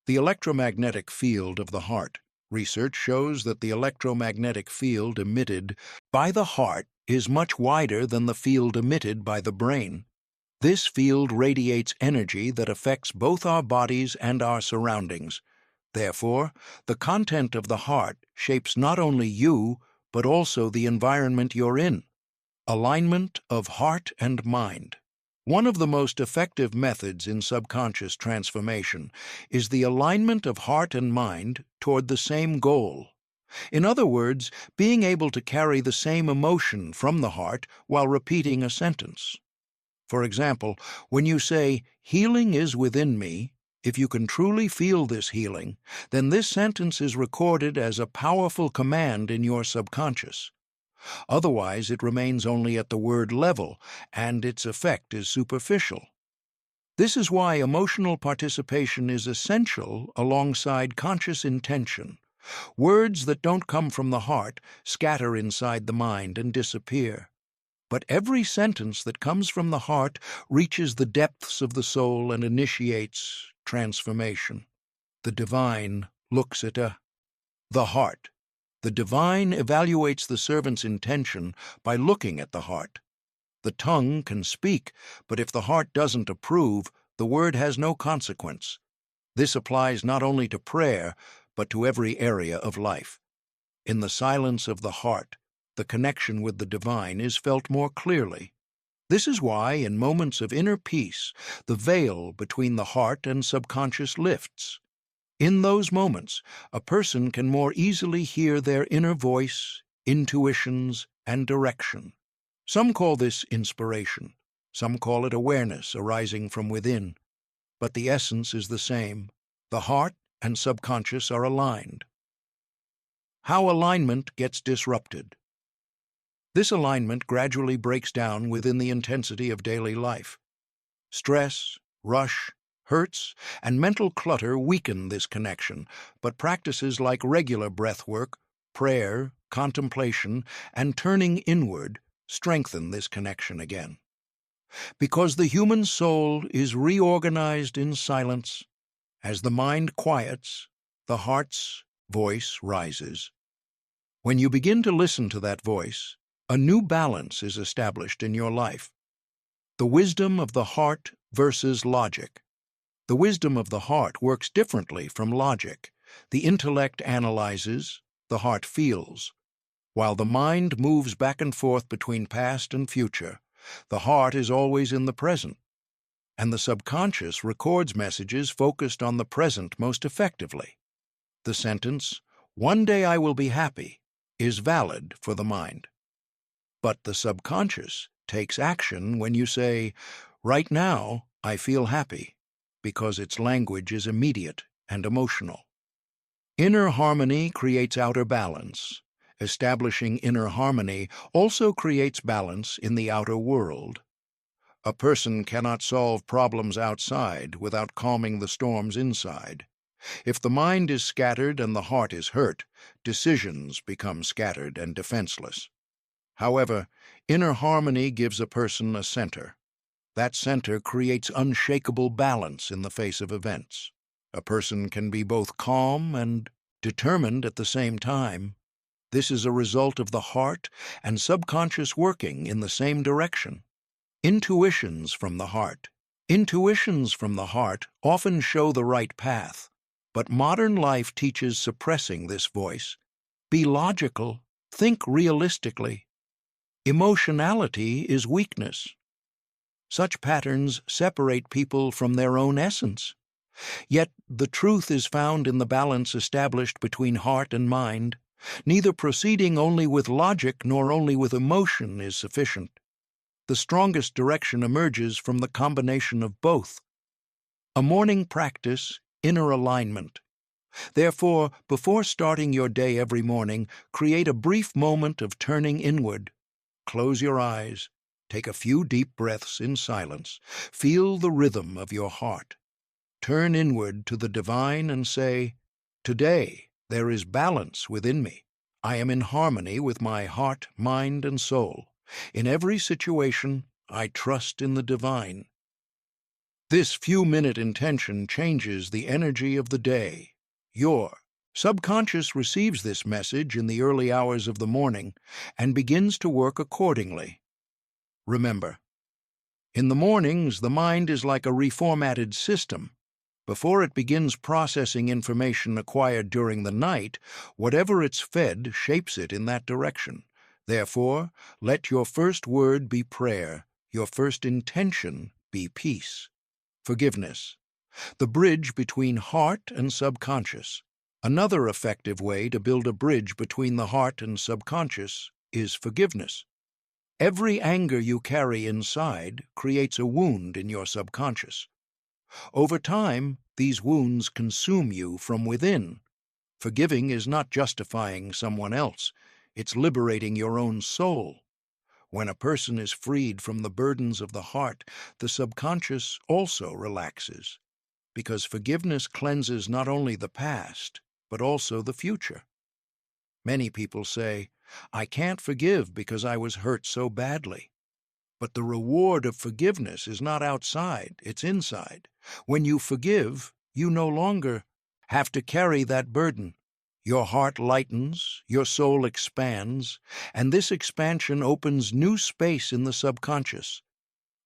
The electromagnetic field of the heart. Research shows that the electromagnetic field emitted by the heart is much wider than the field emitted by the brain. This field radiates energy that affects both our bodies and our surroundings. Therefore, the content of the heart shapes not only you, but also the environment you're in. Alignment of heart and mind. One of the most effective methods in subconscious transformation is the alignment of heart and mind toward the same goal. In other words, being able to carry the same emotion from the heart while repeating a sentence. For example, when you say, "Healing is within me," if you can truly feel this healing, then this sentence is recorded as a powerful command in your subconscious. Otherwise, it remains only at the word level, and its effect is superficial. This is why emotional participation is essential alongside conscious intention. Words that don't come from the heart scatter inside the mind and disappear. But every sentence that comes from the heart reaches the depths of the soul and initiates transformation. The divine looks at the heart. The divine evaluates the servant's intention by looking at the heart. The tongue can speak, but if the heart doesn't approve, the word has no consequence. This applies not only to prayer, but to every area of life. In the silence of the heart, the connection with the divine is felt more clearly. This is why, in moments of inner peace, the veil between the heart and subconscious lifts. In those moments, a person can more easily hear their inner voice, intuitions, and direction. Some call this inspiration. Some call it awareness arising from within. But the essence is the same. The heart and subconscious are aligned. How alignment gets disrupted. This alignment gradually breaks down within the intensity of daily life. Stress, rush, hurts, and mental clutter weaken this connection, but practices like regular breath work, prayer, contemplation, and turning inward strengthen this connection again. Because the human soul is reorganized in silence, as the mind quiets, the heart's voice rises. When you begin to listen to that voice, a new balance is established in your life. The wisdom of the heart versus logic. The wisdom of the heart works differently from logic. The intellect analyzes, the heart feels. While the mind moves back and forth between past and future, the heart is always in the present, and the subconscious records messages focused on the present most effectively. The sentence, "One day I will be happy," is valid for the mind. But the subconscious takes action when you say, "Right now, I feel happy," because its language is immediate and emotional. Inner harmony creates outer balance. Establishing inner harmony also creates balance in the outer world. A person cannot solve problems outside without calming the storms inside. If the mind is scattered and the heart is hurt, decisions become scattered and defenseless. However, inner harmony gives a person a center. That center creates unshakable balance in the face of events. A person can be both calm and determined at the same time. This is a result of the heart and subconscious working in the same direction. Intuitions from the heart. Intuitions from the heart often show the right path, but modern life teaches suppressing this voice. Be logical, think realistically. Emotionality is weakness. Such patterns separate people from their own essence. Yet the truth is found in the balance established between heart and mind. Neither proceeding only with logic nor only with emotion is sufficient. The strongest direction emerges from the combination of both. A morning practice, inner alignment. Therefore, before starting your day every morning, create a brief moment of turning inward. Close your eyes. Take a few deep breaths in silence. Feel the rhythm of your heart. Turn inward to the divine and say, "Today there is balance within me. I am in harmony with my heart, mind, and soul. In every situation, I trust in the divine." This few-minute intention changes the energy of the day. Your subconscious receives this message in the early hours of the morning and begins to work accordingly. Remember, in the mornings, the mind is like a reformatted system. Before it begins processing information acquired during the night, whatever it's fed shapes it in that direction. Therefore, let your first word be prayer, your first intention be peace. Forgiveness, the bridge between heart and subconscious. Another effective way to build a bridge between the heart and subconscious is forgiveness. Every anger you carry inside creates a wound in your subconscious. Over time, these wounds consume you from within. Forgiving is not justifying someone else, it's liberating your own soul. When a person is freed from the burdens of the heart, the subconscious also relaxes, because forgiveness cleanses not only the past, but also the future. Many people say, "I can't forgive because I was hurt so badly." But the reward of forgiveness is not outside, it's inside. When you forgive, you no longer have to carry that burden. Your heart lightens, your soul expands, and this expansion opens new space in the subconscious.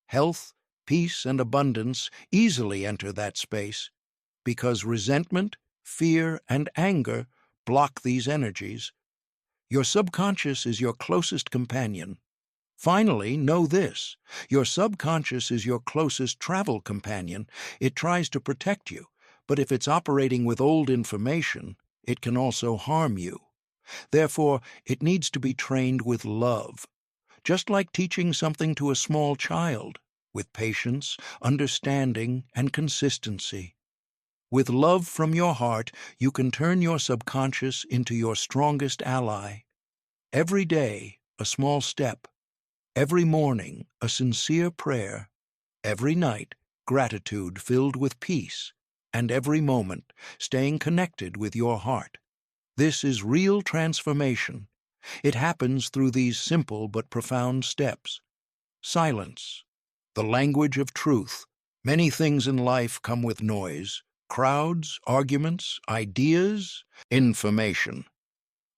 Health, peace, and abundance easily enter that space because resentment, fear, and anger block these energies. Your subconscious is your closest companion. Finally, know this. Your subconscious is your closest travel companion. It tries to protect you, but if it's operating with old information, it can also harm you. Therefore, it needs to be trained with love, just like teaching something to a small child, with patience, understanding, and consistency. With love from your heart, you can turn your subconscious into your strongest ally. Every day, a small step. Every morning, a sincere prayer. Every night, gratitude filled with peace. And every moment, staying connected with your heart. This is real transformation. It happens through these simple but profound steps. Silence, the language of truth. Many things in life come with noise. Crowds, arguments, ideas, information.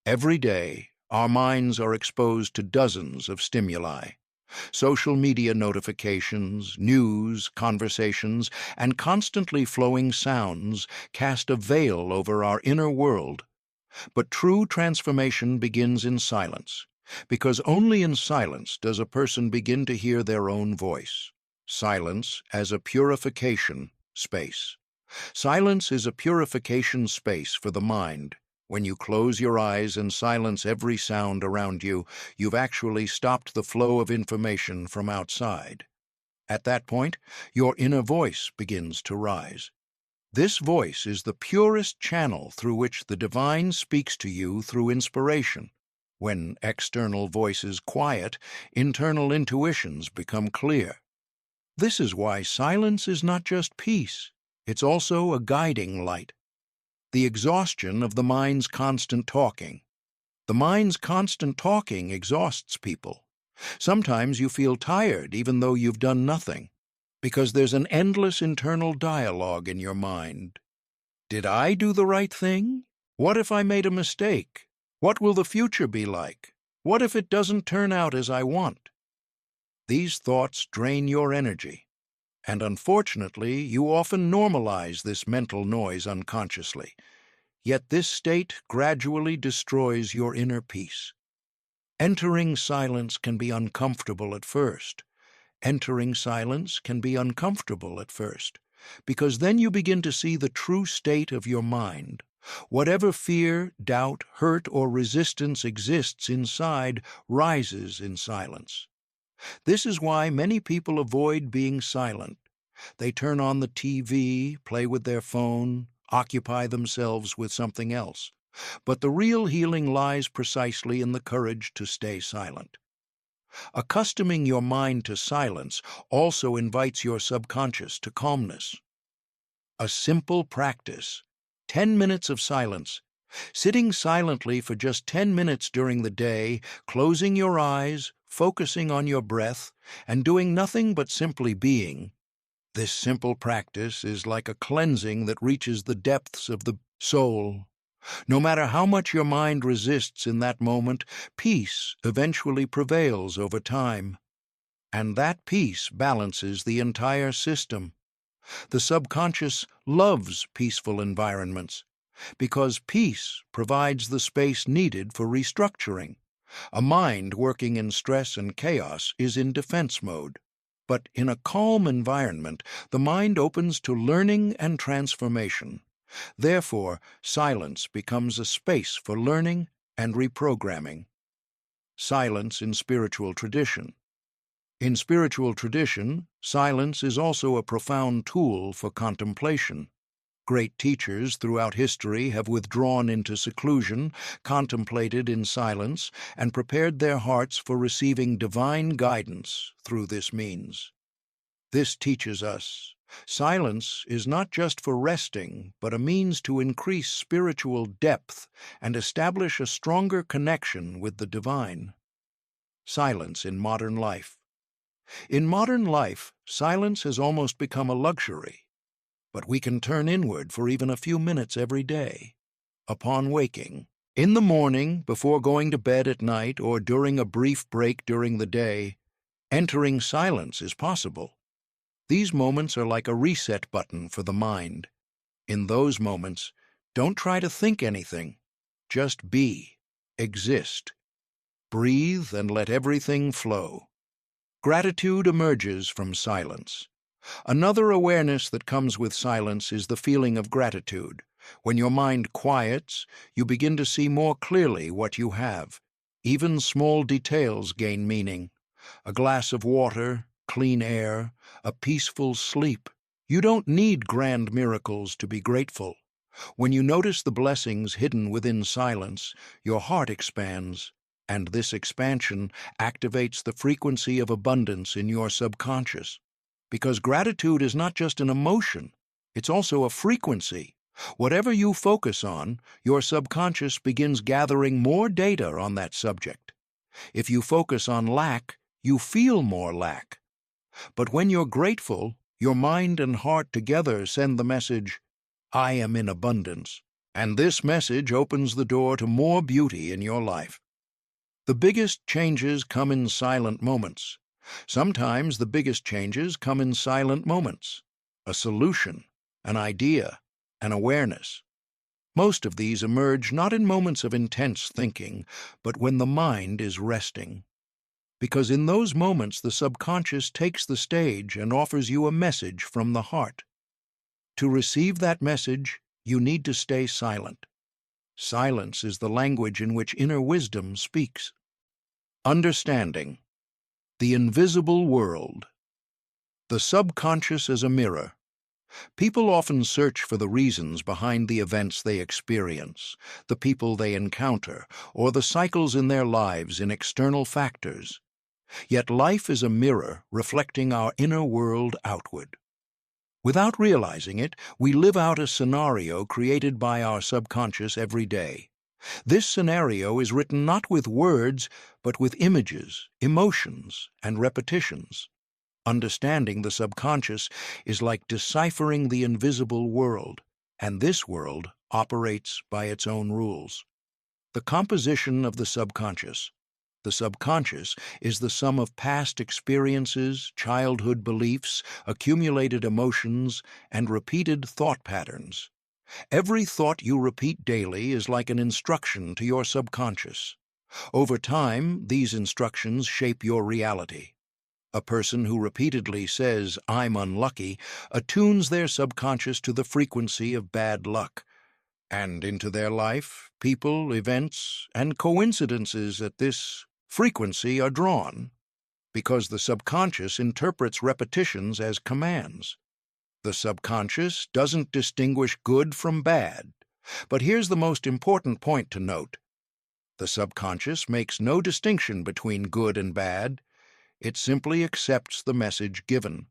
Every day, our minds are exposed to dozens of stimuli. Social media notifications, news, conversations, and constantly flowing sounds cast a veil over our inner world. But true transformation begins in silence, because only in silence does a person begin to hear their own voice. Silence as a purification space. Silence is a purification space for the mind. When you close your eyes and silence every sound around you, you've actually stopped the flow of information from outside. At that point, your inner voice begins to rise. This voice is the purest channel through which the divine speaks to you through inspiration. When external voices quiet, internal intuitions become clear. This is why silence is not just peace, it's also a guiding light. The exhaustion of the mind's constant talking. The mind's constant talking exhausts people. Sometimes you feel tired even though you've done nothing, because there's an endless internal dialogue in your mind. Did I do the right thing? What if I made a mistake? What will the future be like? What if it doesn't turn out as I want? These thoughts drain your energy. And unfortunately, you often normalize this mental noise unconsciously. Yet this state gradually destroys your inner peace. Entering silence can be uncomfortable at first. Entering silence can be uncomfortable at first, because then you begin to see the true state of your mind. Whatever fear, doubt, hurt, or resistance exists inside rises in silence. This is why many people avoid being silent. They turn on the TV, play with their phone, occupy themselves with something else. But the real healing lies precisely in the courage to stay silent. Accustoming your mind to silence also invites your subconscious to calmness. A simple practice, 10 minutes of silence. Sitting silently for just 10 minutes during the day, closing your eyes, focusing on your breath, and doing nothing but simply being. This simple practice is like a cleansing that reaches the depths of the soul. No matter how much your mind resists in that moment, peace eventually prevails over time. And that peace balances the entire system. The subconscious loves peaceful environments, because peace provides the space needed for restructuring. A mind working in stress and chaos is in defense mode. But in a calm environment, the mind opens to learning and transformation. Therefore, silence becomes a space for learning and reprogramming. Silence in spiritual tradition. In spiritual tradition, silence is also a profound tool for contemplation. Great teachers throughout history have withdrawn into seclusion, contemplated in silence, and prepared their hearts for receiving divine guidance through this means. This teaches us Silence is not just for resting, but a means to increase spiritual depth and establish a stronger connection with the divine. Silence in modern life. In modern life, silence has almost become a luxury, but we can turn inward for even a few minutes every day. Upon waking, in the morning, before going to bed at night, or during a brief break during the day, entering silence is possible. These moments are like a reset button for the mind. In those moments, don't try to think anything. Just be, exist, breathe, and let everything flow. Gratitude emerges from silence. Another awareness that comes with silence is the feeling of gratitude. When your mind quiets, you begin to see more clearly what you have. Even small details gain meaning. A glass of water, clean air, a peaceful sleep. You don't need grand miracles to be grateful. When you notice the blessings hidden within silence, your heart expands, and this expansion activates the frequency of abundance in your subconscious. Because gratitude is not just an emotion, it's also a frequency. Whatever you focus on, your subconscious begins gathering more data on that subject. If you focus on lack, you feel more lack. But when you're grateful, your mind and heart together send the message, I am in abundance. And this message opens the door to more beauty in your life. The biggest changes come in silent moments. Sometimes the biggest changes come in silent moments. A solution, an idea, an awareness. Most of these emerge not in moments of intense thinking, but when the mind is resting. Because in those moments the subconscious takes the stage and offers you a message from the heart. To receive that message, you need to stay silent. Silence is the language in which inner wisdom speaks. Understanding. The invisible world. The subconscious as a mirror. People often search for the reasons behind the events they experience, the people they encounter, or the cycles in their lives in external factors. Yet life is a mirror reflecting our inner world outward. Without realizing it, we live out a scenario created by our subconscious every day. This scenario is written not with words, but with images, emotions, and repetitions. Understanding the subconscious is like deciphering the invisible world, and this world operates by its own rules. The composition of the subconscious. The subconscious is the sum of past experiences, childhood beliefs, accumulated emotions, and repeated thought patterns. Every thought you repeat daily is like an instruction to your subconscious. Over time, these instructions shape your reality. A person who repeatedly says, I'm unlucky, attunes their subconscious to the frequency of bad luck. And into their life, people, events, and coincidences at this frequency are drawn, because the subconscious interprets repetitions as commands. The subconscious doesn't distinguish good from bad, but here's the most important point to note. The subconscious makes no distinction between good and bad. It simply accepts the message given.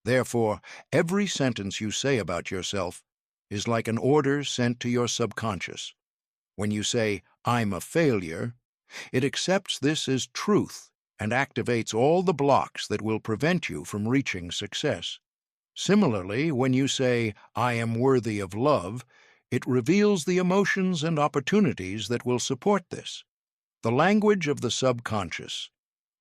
Therefore, every sentence you say about yourself is like an order sent to your subconscious. When you say, I'm a failure, it accepts this as truth and activates all the blocks that will prevent you from reaching success. Similarly, when you say, I am worthy of love, it reveals the emotions and opportunities that will support this. The language of the subconscious.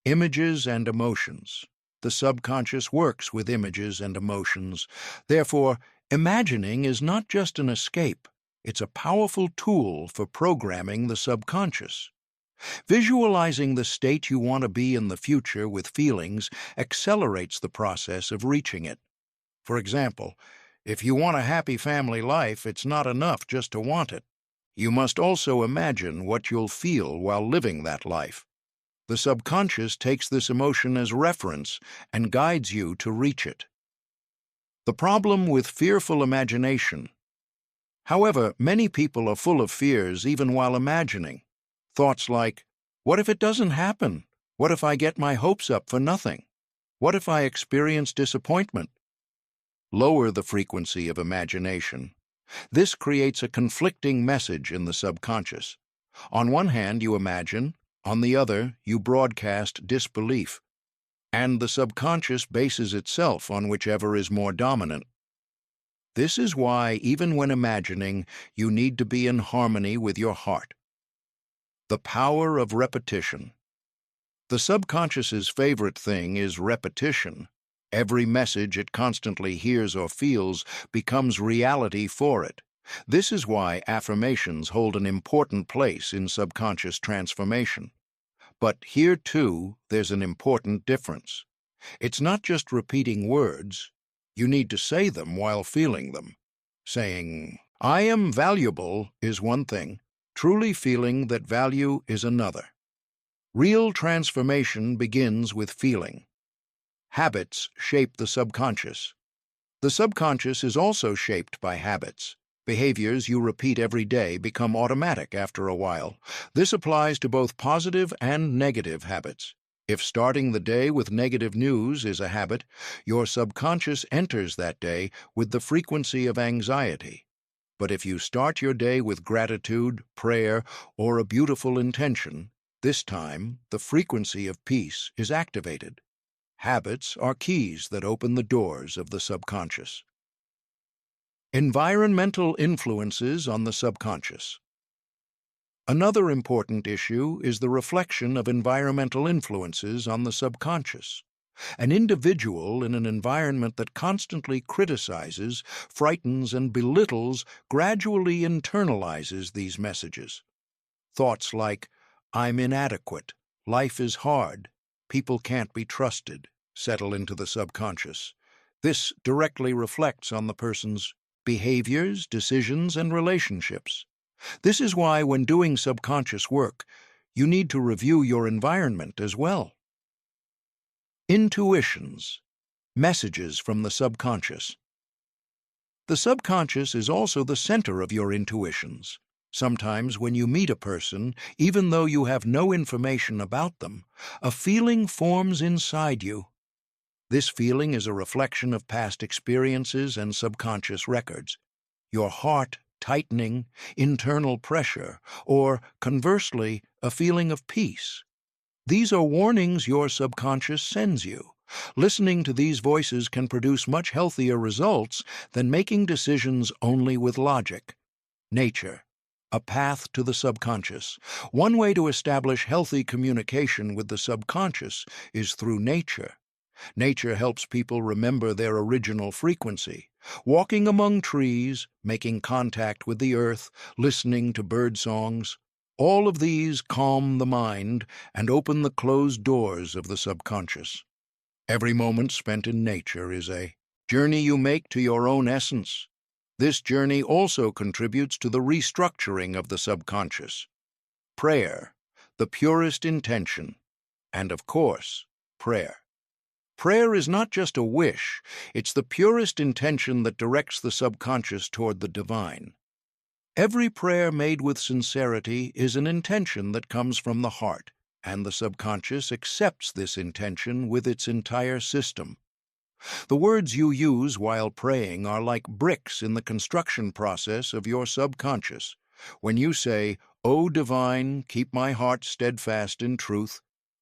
Images and emotions. The subconscious works with images and emotions. Therefore, imagining is not just an escape, it's a powerful tool for programming the subconscious. Visualizing the state you want to be in the future with feelings accelerates the process of reaching it. For example, if you want a happy family life, it's not enough just to want it. You must also imagine what you'll feel while living that life. The subconscious takes this emotion as reference and guides you to reach it. The problem with fearful imagination. However, many people are full of fears even while imagining. Thoughts like, what if it doesn't happen? What if I get my hopes up for nothing? What if I experience disappointment? lower the frequency of imagination. This creates a conflicting message in the subconscious. On one hand, you imagine, on the other, you broadcast disbelief, and the subconscious bases itself on whichever is more dominant. This is why, even when imagining, you need to be in harmony with your heart. The power of repetition. The subconscious's favorite thing is repetition. Every message it constantly hears or feels becomes reality for it. This is why affirmations hold an important place in subconscious transformation. But here, too, there's an important difference. It's not just repeating words. You need to say them while feeling them. Saying, "I am valuable," is one thing. Truly feeling that value is another. Real transformation begins with feeling. Habits shape the subconscious. The subconscious is also shaped by habits. Behaviors you repeat every day become automatic after a while. This applies to both positive and negative habits. If starting the day with negative news is a habit, your subconscious enters that day with the frequency of anxiety. But if you start your day with gratitude, prayer, or a beautiful intention, this time the frequency of peace is activated. Habits are keys that open the doors of the subconscious. Environmental influences on the subconscious. Another important issue is the reflection of environmental influences on the subconscious. An individual in an environment that constantly criticizes, frightens, and belittles gradually internalizes these messages. Thoughts like, "I'm inadequate," "life is hard," "people can't be trusted," settle into the subconscious. This directly reflects on the person's behaviors, decisions, and relationships. This is why, when doing subconscious work, you need to review your environment as well. Intuitions, messages from the subconscious. The subconscious is also the center of your intuitions. Sometimes when you meet a person, even though you have no information about them, a feeling forms inside you. This feeling is a reflection of past experiences and subconscious records. Your heart tightening, internal pressure, or, conversely, a feeling of peace. These are warnings your subconscious sends you. Listening to these voices can produce much healthier results than making decisions only with logic. Nature, a path to the subconscious. One way to establish healthy communication with the subconscious is through nature. Nature helps people remember their original frequency. Walking among trees, making contact with the earth, listening to bird songs, all of these calm the mind and open the closed doors of the subconscious. Every moment spent in nature is a journey you make to your own essence. This journey also contributes to the restructuring of the subconscious. Prayer, the purest intention, and of course, prayer. Prayer is not just a wish, it's the purest intention that directs the subconscious toward the divine. Every prayer made with sincerity is an intention that comes from the heart, and the subconscious accepts this intention with its entire system. The words you use while praying are like bricks in the construction process of your subconscious. When you say, "O divine, keep my heart steadfast in truth,"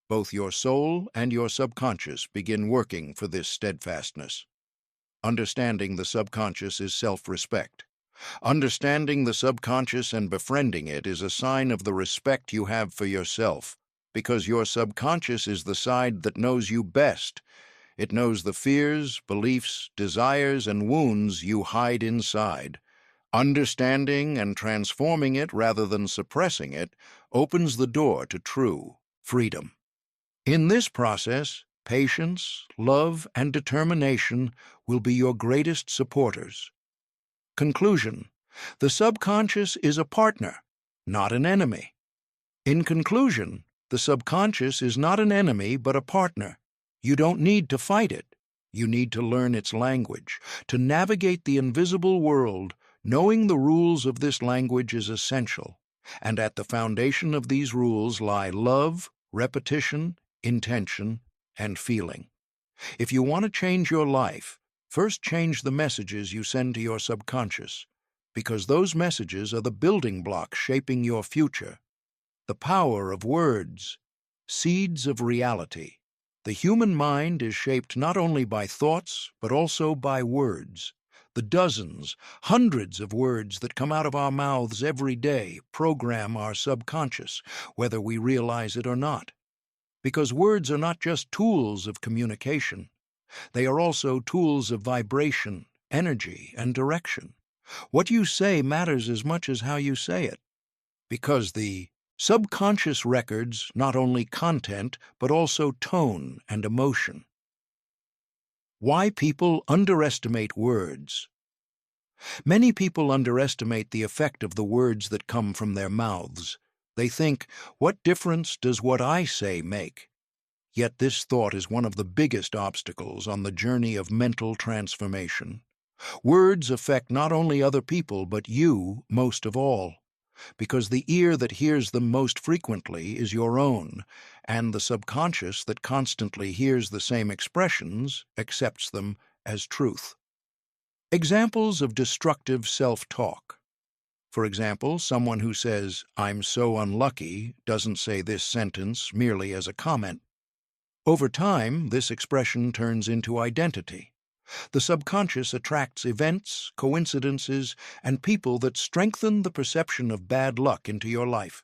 both your soul and your subconscious begin working for this steadfastness. Understanding the subconscious is self-respect. Understanding the subconscious and befriending it is a sign of the respect you have for yourself, because your subconscious is the side that knows you best. It knows the fears, beliefs, desires, and wounds you hide inside. Understanding and transforming it rather than suppressing it opens the door to true freedom. In this process, patience, love, and determination will be your greatest supporters. Conclusion: the subconscious is a partner, not an enemy. In conclusion, the subconscious is not an enemy but a partner. You don't need to fight it. You need to learn its language. To navigate the invisible world, knowing the rules of this language is essential. And at the foundation of these rules lie love, repetition, intention, and feeling. If you want to change your life, First, change the messages you send to your subconscious, because those messages are the building blocks shaping your future. The power of words, seeds of reality. The human mind is shaped not only by thoughts, but also by words. The dozens, hundreds of words that come out of our mouths every day program our subconscious, whether we realize it or not. Because words are not just tools of communication, they are also tools of vibration, energy, and direction. What you say matters as much as how you say it, because the subconscious records not only content, but also tone and emotion. Why people underestimate words. Many people underestimate the effect of the words that come from their mouths. They think, what difference does what I say make? Yet this thought is one of the biggest obstacles on the journey of mental transformation. Words affect not only other people, but you most of all, because the ear that hears them most frequently is your own, and the subconscious that constantly hears the same expressions accepts them as truth. Examples of destructive self-talk. For example, someone who says, "I'm so unlucky," doesn't say this sentence merely as a comment. Over time, this expression turns into identity. The subconscious attracts events, coincidences, and people that strengthen the perception of bad luck into your life.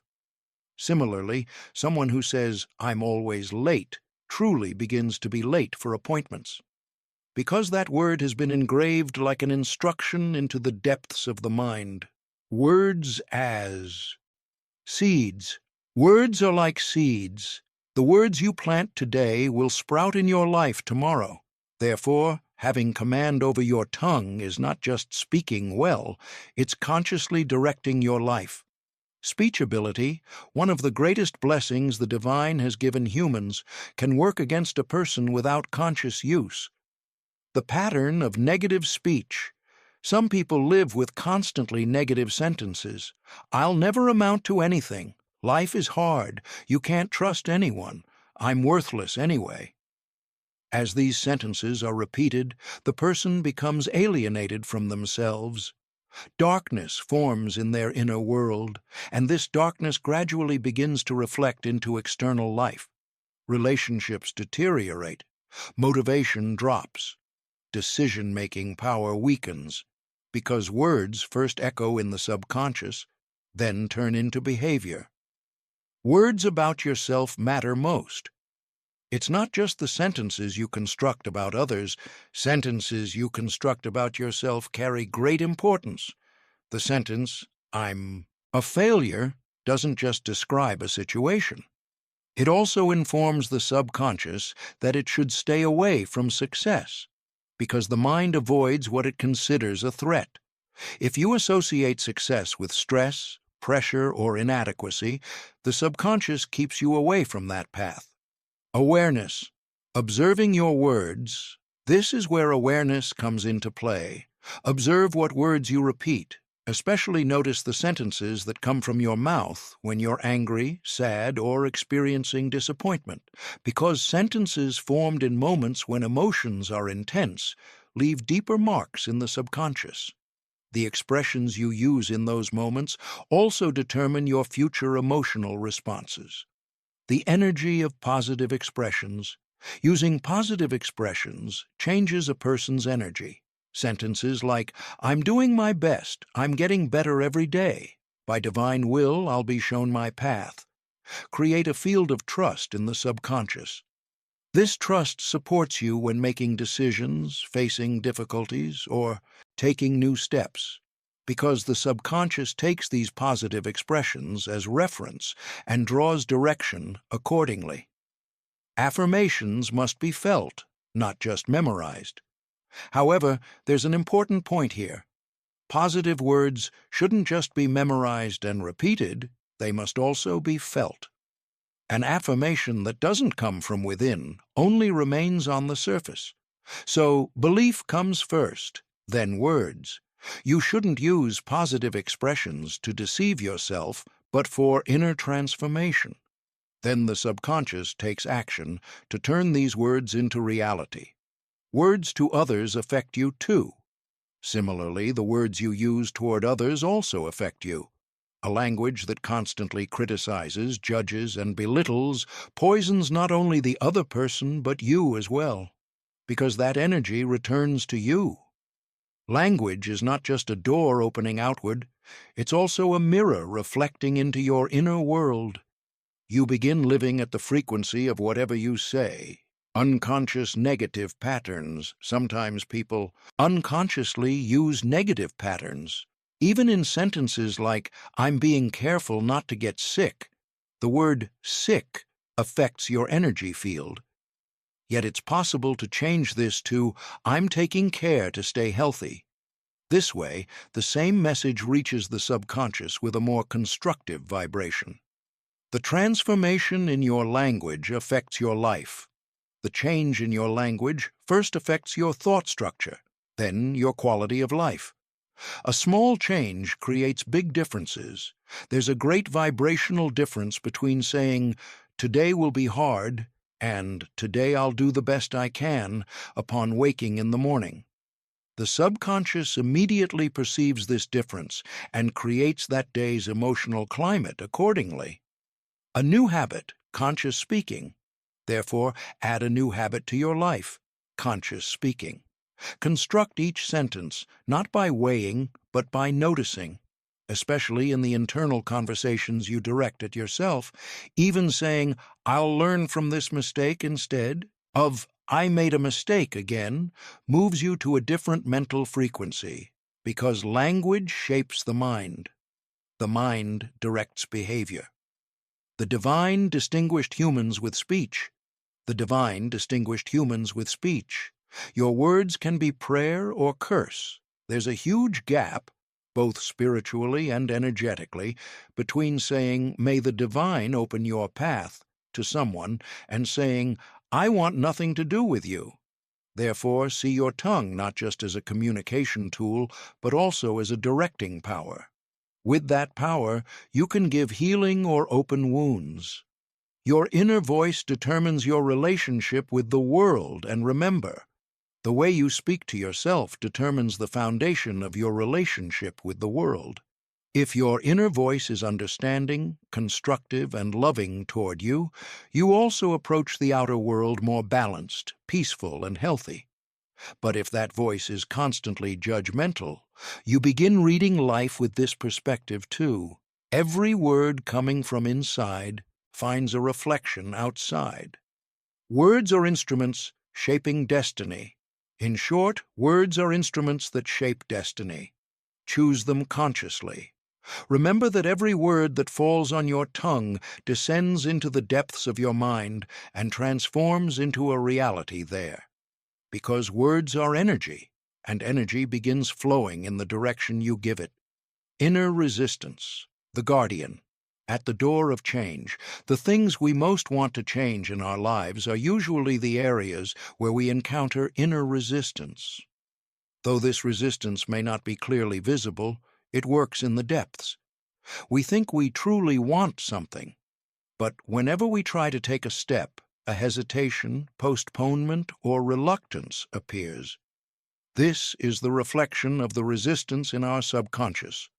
Similarly, someone who says, "I'm always late," truly begins to be late for appointments. Because that word has been engraved like an instruction into the depths of the mind. Words as seeds. Words are like seeds. The words you plant today will sprout in your life tomorrow. Therefore, having command over your tongue is not just speaking well, it's consciously directing your life. Speech ability, one of the greatest blessings the divine has given humans, can work against a person without conscious use. The pattern of negative speech. Some people live with constantly negative sentences. "I'll never amount to anything. Life is hard. You can't trust anyone. I'm worthless anyway." As these sentences are repeated, the person becomes alienated from themselves. Darkness forms in their inner world, and this darkness gradually begins to reflect into external life. Relationships deteriorate. Motivation drops. Decision-making power weakens, because words first echo in the subconscious, then turn into behavior. Words about yourself matter most. It's not just the sentences you construct about others. Sentences you construct about yourself carry great importance. The sentence, "I'm a failure," doesn't just describe a situation. It also informs the subconscious that it should stay away from success, because the mind avoids what it considers a threat. If you associate success with stress, pressure, or inadequacy, the subconscious keeps you away from that path. Awareness. Observing your words. This is where awareness comes into play. Observe what words you repeat. Especially notice the sentences that come from your mouth when you're angry, sad, or experiencing disappointment, because sentences formed in moments when emotions are intense leave deeper marks in the subconscious. The expressions you use in those moments also determine your future emotional responses. The energy of positive expressions. Using positive expressions changes a person's energy. Sentences like, "I'm doing my best, I'm getting better every day. By divine will, I'll be shown my path," create a field of trust in the subconscious. This trust supports you when making decisions, facing difficulties, or taking new steps, because the subconscious takes these positive expressions as reference and draws direction accordingly. Affirmations must be felt, not just memorized. However, there's an important point here. Positive words shouldn't just be memorized and repeated, they must also be felt. An affirmation that doesn't come from within only remains on the surface. So belief comes first, then words. You shouldn't use positive expressions to deceive yourself, but for inner transformation. Then the subconscious takes action to turn these words into reality. Words to others affect you too. Similarly, the words you use toward others also affect you. A language that constantly criticizes, judges, and belittles poisons not only the other person but you as well, because that energy returns to you. Language is not just a door opening outward, it's also a mirror reflecting into your inner world. You begin living at the frequency of whatever you say. Unconscious negative patterns. Sometimes people unconsciously use negative patterns. Even in sentences like, "I'm being careful not to get sick," the word sick affects your energy field. Yet it's possible to change this to, "I'm taking care to stay healthy." This way, the same message reaches the subconscious with a more constructive vibration. The transformation in your language affects your life. The change in your language first affects your thought structure, then your quality of life. A small change creates big differences. There's a great vibrational difference between saying, "Today will be hard," and "Today I'll do the best I can," upon waking in the morning. The subconscious immediately perceives this difference and creates that day's emotional climate accordingly. A new habit, conscious speaking. Therefore, add a new habit to your life, conscious speaking. Construct each sentence not by weighing, but by noticing, especially in the internal conversations you direct at yourself. Even saying, "I'll learn from this mistake," instead of "I made a mistake again," moves you to a different mental frequency, because language shapes the mind. The mind directs behavior. The divine distinguished humans with speech. The divine distinguished humans with speech. Your words can be prayer or curse. There's a huge gap, both spiritually and energetically, between saying, "May the divine open your path," to someone, and saying, "I want nothing to do with you." Therefore, see your tongue not just as a communication tool, but also as a directing power. With that power, you can give healing or open wounds. Your inner voice determines your relationship with the world, and remember, the way you speak to yourself determines the foundation of your relationship with the world. If your inner voice is understanding, constructive, and loving toward you, you also approach the outer world more balanced, peaceful, and healthy. But if that voice is constantly judgmental, you begin reading life with this perspective too. Every word coming from inside finds a reflection outside. Words are instruments shaping destiny. In short, words are instruments that shape destiny. Choose them consciously. Remember that every word that falls on your tongue descends into the depths of your mind and transforms into a reality there. Because words are energy, and energy begins flowing in the direction you give it. Inner resistance, the guardian. At the door of change, the things we most want to change in our lives are usually the areas where we encounter inner resistance. Though this resistance may not be clearly visible, it works in the depths. We think we truly want something, but whenever we try to take a step, a hesitation, postponement, or reluctance appears. This is the reflection of the resistance in our subconscious.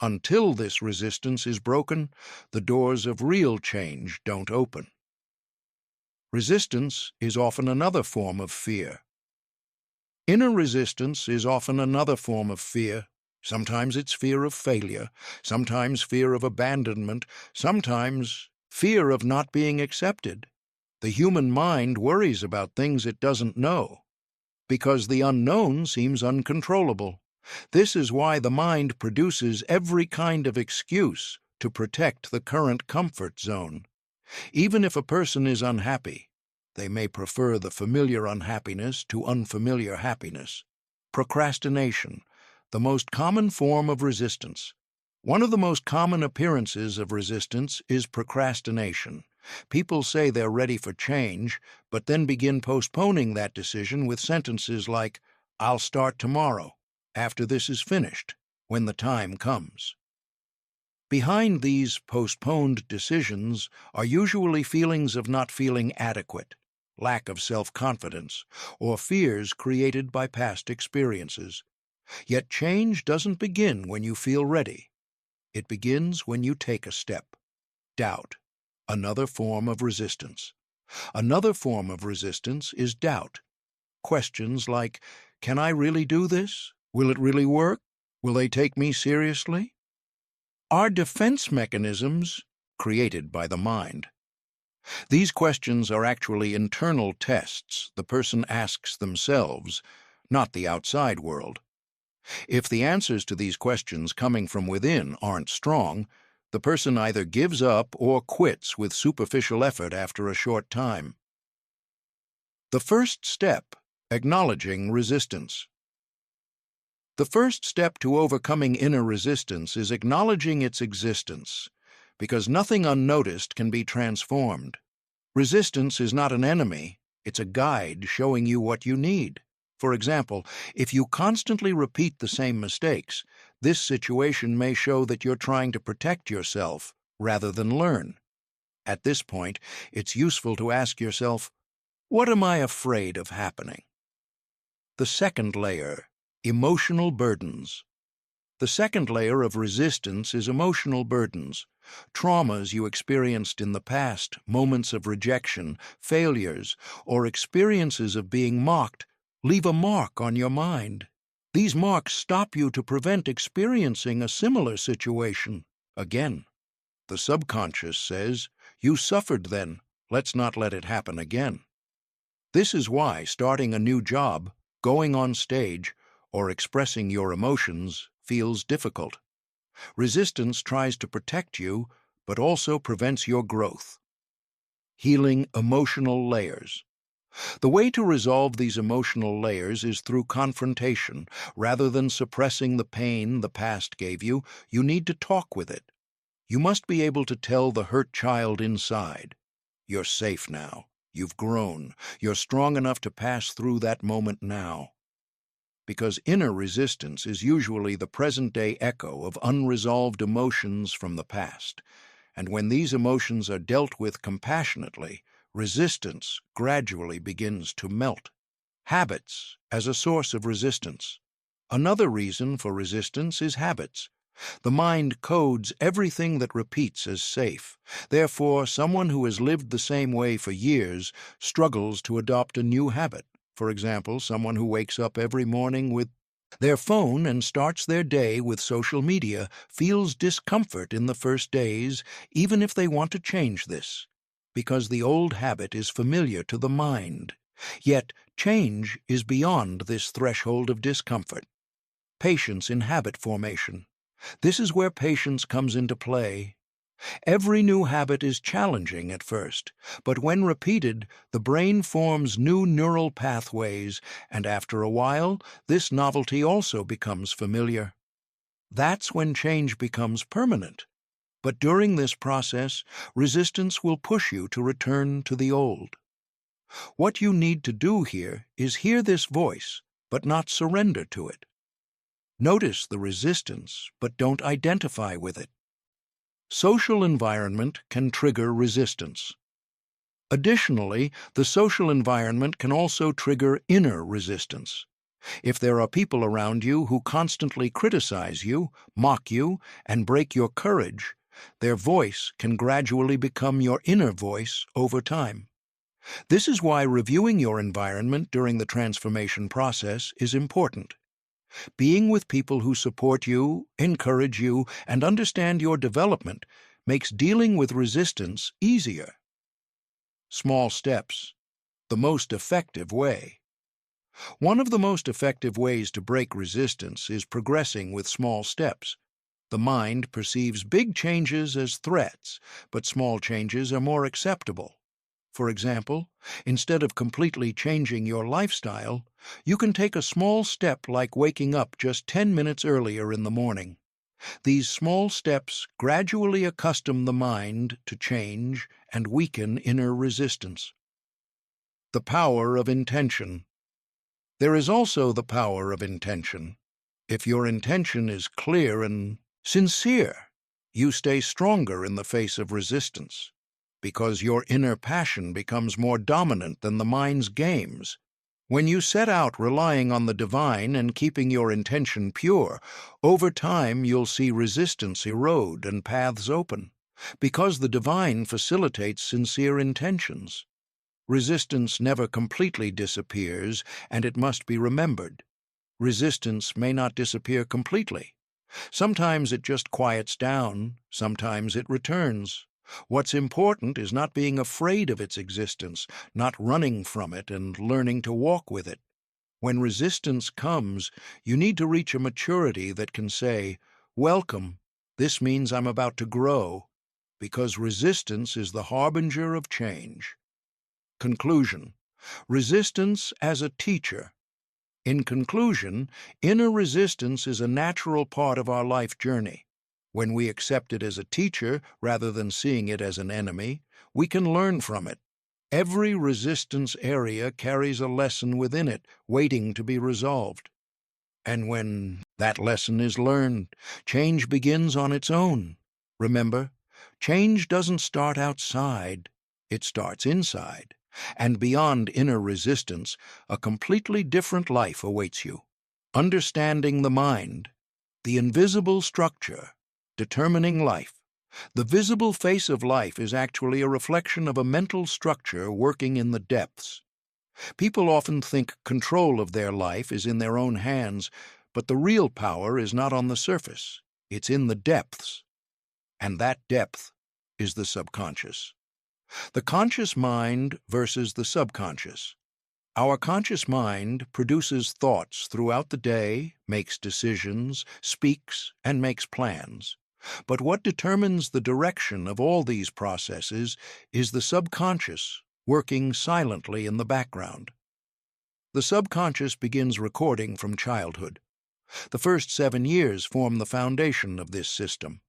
Until this resistance is broken, the doors of real change don't open. Resistance is often another form of fear. Inner resistance is often another form of fear. Sometimes it's fear of failure, sometimes fear of abandonment, sometimes fear of not being accepted. The human mind worries about things it doesn't know, because the unknown seems uncontrollable. This is why the mind produces every kind of excuse to protect the current comfort zone. Even if a person is unhappy, they may prefer the familiar unhappiness to unfamiliar happiness. Procrastination, the most common form of resistance. One of the most common appearances of resistance is procrastination. People say they're ready for change, but then begin postponing that decision with sentences like, "I'll start tomorrow, after this is finished, when the time comes." Behind these postponed decisions are usually feelings of not feeling adequate, lack of self-confidence, or fears created by past experiences. Yet change doesn't begin when you feel ready. It begins when you take a step. Doubt, another form of resistance. Another form of resistance is doubt. Questions like, can I really do this? Will it really work? Will they take me seriously? Are defense mechanisms created by the mind. These questions are actually internal tests the person asks themselves, not the outside world. If the answers to these questions coming from within aren't strong, the person either gives up or quits with superficial effort after a short time. The first step, acknowledging resistance. The first step to overcoming inner resistance is acknowledging its existence, because nothing unnoticed can be transformed. Resistance is not an enemy, it's a guide showing you what you need. For example, if you constantly repeat the same mistakes, this situation may show that you're trying to protect yourself rather than learn. At this point, it's useful to ask yourself, what am I afraid of happening? The second layer, emotional burdens. The second layer of resistance is emotional burdens. Traumas you experienced in the past, moments of rejection, failures, or experiences of being mocked leave a mark on your mind. These marks stop you to prevent experiencing a similar situation again. The subconscious says, you suffered then, let's not let it happen again. This is why starting a new job, going on stage, or expressing your emotions feels difficult. Resistance tries to protect you, but also prevents your growth. Healing emotional layers. The way to resolve these emotional layers is through confrontation. Rather than suppressing the pain the past gave you, you need to talk with it. You must be able to tell the hurt child inside, you're safe now, you've grown, you're strong enough to pass through that moment now. Because inner resistance is usually the present-day echo of unresolved emotions from the past, and when these emotions are dealt with compassionately, resistance gradually begins to melt. Habits as a source of resistance. Another reason for resistance is habits. The mind codes everything that repeats as safe. Therefore, someone who has lived the same way for years struggles to adopt a new habit. For example, someone who wakes up every morning with their phone and starts their day with social media feels discomfort in the first days, even if they want to change this, because the old habit is familiar to the mind. Yet, change is beyond this threshold of discomfort. Patience in habit formation. This is where patience comes into play. Every new habit is challenging at first, but when repeated, the brain forms new neural pathways, and after a while, this novelty also becomes familiar. That's when change becomes permanent. But during this process, resistance will push you to return to the old. What you need to do here is hear this voice, but not surrender to it. Notice the resistance, but don't identify with it. Social environment can trigger resistance. Additionally, the social environment can also trigger inner resistance. If there are people around you who constantly criticize you, mock you, and break your courage, their voice can gradually become your inner voice over time. This is why reviewing your environment during the transformation process is important. Being with people who support you, encourage you, and understand your development makes dealing with resistance easier. Small steps, the most effective way. One of the most effective ways to break resistance is progressing with small steps. The mind perceives big changes as threats, but small changes are more acceptable. For example, instead of completely changing your lifestyle, you can take a small step like waking up just 10 minutes earlier in the morning. These small steps gradually accustom the mind to change and weaken inner resistance. The power of intention. There is also the power of intention. If your intention is clear and sincere, you stay stronger in the face of resistance. because your inner passion becomes more dominant than the mind's games. When you set out relying on the divine and keeping your intention pure, over time you'll see resistance erode and paths open, because the divine facilitates sincere intentions. Resistance never completely disappears, and it must be remembered. Resistance may not disappear completely. Sometimes it just quiets down, sometimes it returns. What's important is not being afraid of its existence, not running from it and learning to walk with it. When resistance comes, you need to reach a maturity that can say, "Welcome, this means I'm about to grow," because resistance is the harbinger of change. Conclusion: resistance as a teacher. In conclusion, inner resistance is a natural part of our life journey. When we accept it as a teacher rather than seeing it as an enemy, we can learn from it. Every resistance area carries a lesson within it, waiting to be resolved. And when that lesson is learned, change begins on its own. Remember, change doesn't start outside, it starts inside. And beyond inner resistance, a completely different life awaits you. Understanding the mind, the invisible structure, determining life. The visible face of life is actually a reflection of a mental structure working in the depths. People often think control of their life is in their own hands, but the real power is not on the surface. It's in the depths. And that depth is the subconscious. The conscious mind versus the subconscious. Our conscious mind produces thoughts throughout the day, makes decisions, speaks, and makes plans. But what determines the direction of all these processes is the subconscious, working silently in the background. The subconscious begins recording from childhood. The first 7 years form the foundation of this system.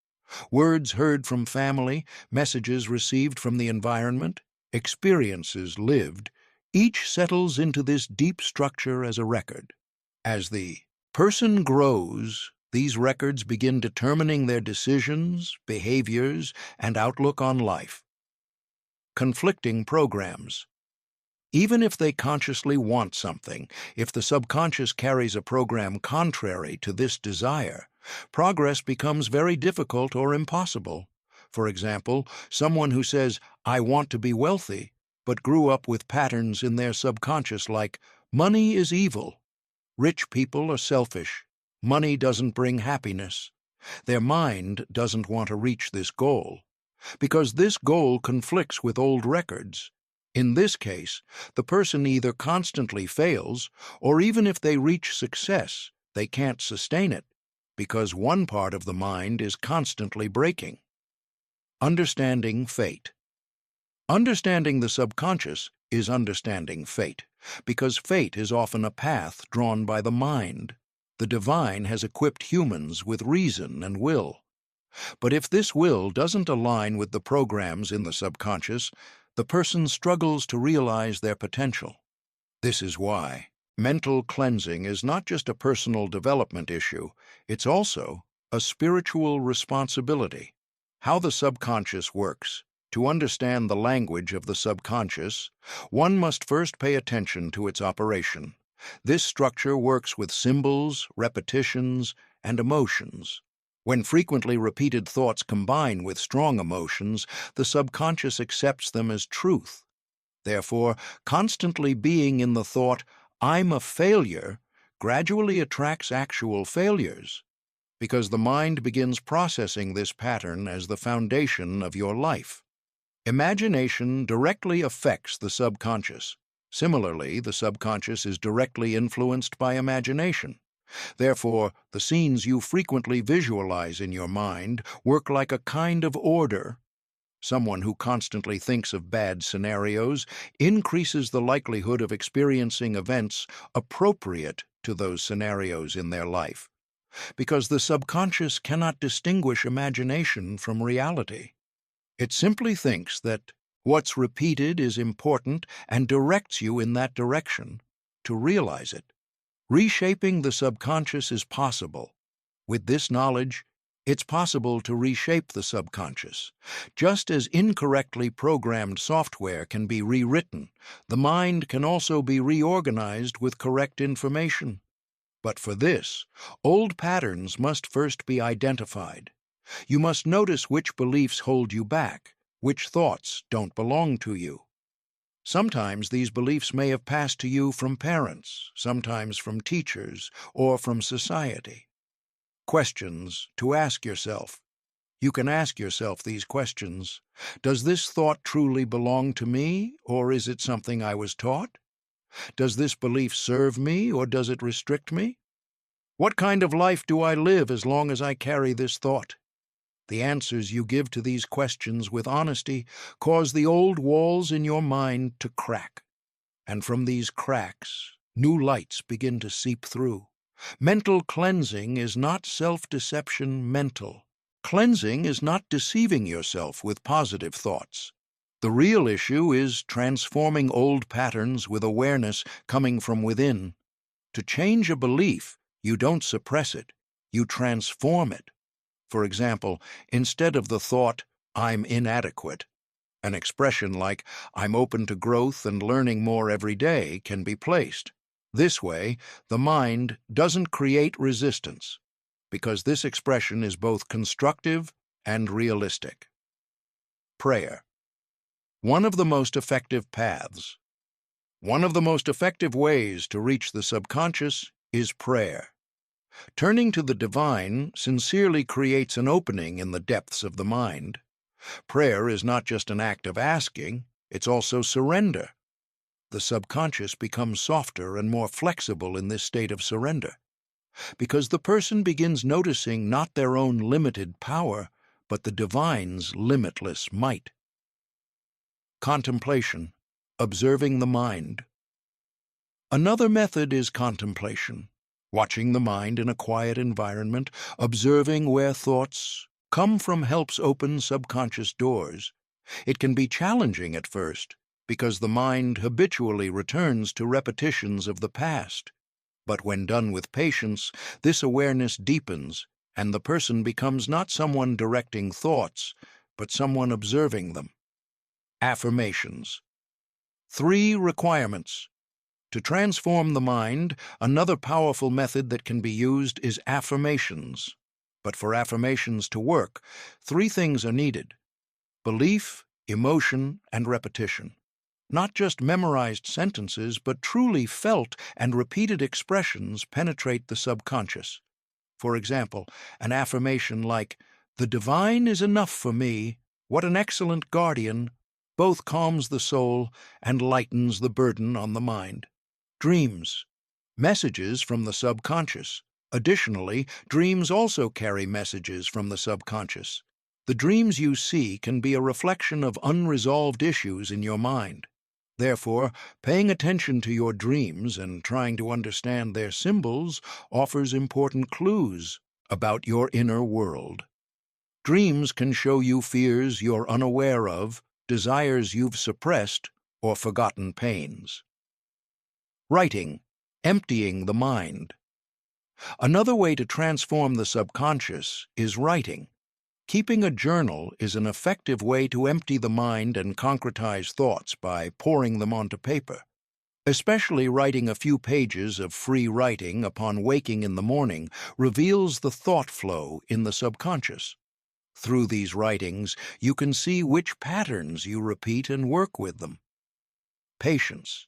Words heard from family, messages received from the environment, experiences lived, each settles into this deep structure as a record. As the person grows, these records begin determining their decisions, behaviors, and outlook on life. Conflicting programs. Even if they consciously want something, if the subconscious carries a program contrary to this desire, progress becomes very difficult or impossible. For example, someone who says, "I want to be wealthy," but grew up with patterns in their subconscious like, "Money is evil," "Rich people are selfish," "Money doesn't bring happiness." Their mind doesn't want to reach this goal, because this goal conflicts with old records. In this case, the person either constantly fails, or even if they reach success, they can't sustain it, because one part of the mind is constantly breaking. Understanding fate. Understanding the subconscious is understanding fate, because fate is often a path drawn by the mind. The divine has equipped humans with reason and will. But if this will doesn't align with the programs in the subconscious, the person struggles to realize their potential. This is why mental cleansing is not just a personal development issue, it's also a spiritual responsibility. How the subconscious works. To understand the language of the subconscious, one must first pay attention to its operation. This structure works with symbols, repetitions, and emotions. When frequently repeated thoughts combine with strong emotions, the subconscious accepts them as truth. Therefore, constantly being in the thought, "I'm a failure," gradually attracts actual failures, because the mind begins processing this pattern as the foundation of your life. Imagination directly affects the subconscious. Similarly, the subconscious is directly influenced by imagination. Therefore, the scenes you frequently visualize in your mind work like a kind of order. Someone who constantly thinks of bad scenarios increases the likelihood of experiencing events appropriate to those scenarios in their life, because the subconscious cannot distinguish imagination from reality. It simply thinks that what's repeated is important and directs you in that direction to realize it. Reshaping the subconscious is possible. With this knowledge, It's possible to reshape the subconscious. Just as incorrectly programmed software can be rewritten, the mind can also be reorganized with correct information. But for this, old patterns must first be identified. You must notice which beliefs hold you back, which thoughts don't belong to you. Sometimes these beliefs may have passed to you from parents, sometimes from teachers, or from society. Questions to ask yourself. You can ask yourself these questions. Does this thought truly belong to me, or is it something I was taught? Does this belief serve me, or does it restrict me? What kind of life do I live as long as I carry this thought? The answers you give to these questions with honesty cause the old walls in your mind to crack. And from these cracks, new lights begin to seep through. Mental cleansing is not self-deception mental. Cleansing is not deceiving yourself with positive thoughts. The real issue is transforming old patterns with awareness coming from within. To change a belief, you don't suppress it, you transform it. For example, instead of the thought, "I'm inadequate," an expression like, "I'm open to growth and learning more every day," can be placed. This way, the mind doesn't create resistance, because this expression is both constructive and realistic. Prayer. One of the most effective paths. One of the most effective ways to reach the subconscious is prayer. Turning to the divine sincerely creates an opening in the depths of the mind. Prayer is not just an act of asking, it's also surrender. The subconscious becomes softer and more flexible in this state of surrender, because the person begins noticing not their own limited power, but the divine's limitless might. Contemplation, observing the mind. Another method is contemplation, watching the mind in a quiet environment, observing where thoughts come from helps open subconscious doors. It can be challenging at first, because the mind habitually returns to repetitions of the past. But when done with patience, this awareness deepens, and the person becomes not someone directing thoughts, but someone observing them. Affirmations. 3 requirements. To transform the mind, another powerful method that can be used is affirmations. But for affirmations to work, 3 things are needed: belief, emotion, and repetition. Not just memorized sentences, but truly felt and repeated expressions penetrate the subconscious. For example, an affirmation like, "The divine is enough for me, what an excellent guardian," both calms the soul and lightens the burden on the mind. Dreams. Messages from the subconscious. Additionally, dreams also carry messages from the subconscious. The dreams you see can be a reflection of unresolved issues in your mind. Therefore, paying attention to your dreams and trying to understand their symbols offers important clues about your inner world. Dreams can show you fears you're unaware of, desires you've suppressed, or forgotten pains. Writing, emptying the mind. Another way to transform the subconscious is writing. Keeping a journal is an effective way to empty the mind and concretize thoughts by pouring them onto paper. Especially writing a few pages of free writing upon waking in the morning reveals the thought flow in the subconscious. Through these writings, you can see which patterns you repeat and work with them. Patience.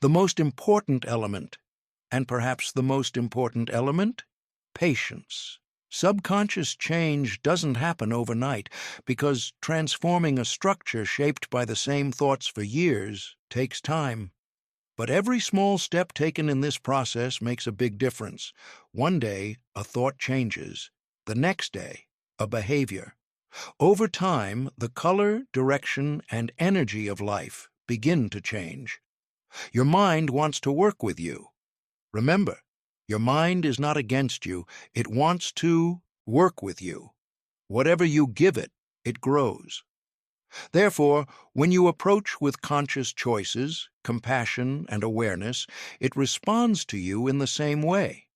The most important element, and perhaps the most important element, patience. Subconscious change doesn't happen overnight because transforming a structure shaped by the same thoughts for years takes time. But every small step taken in this process makes a big difference. One day, a thought changes. The next day, a behavior. Over time, the color, direction, and energy of life begin to change. Your mind wants to work with you. Remember, your mind is not against you. It wants to work with you. Whatever you give it, it grows. Therefore, when you approach with conscious choices, compassion, and awareness, it responds to you in the same way.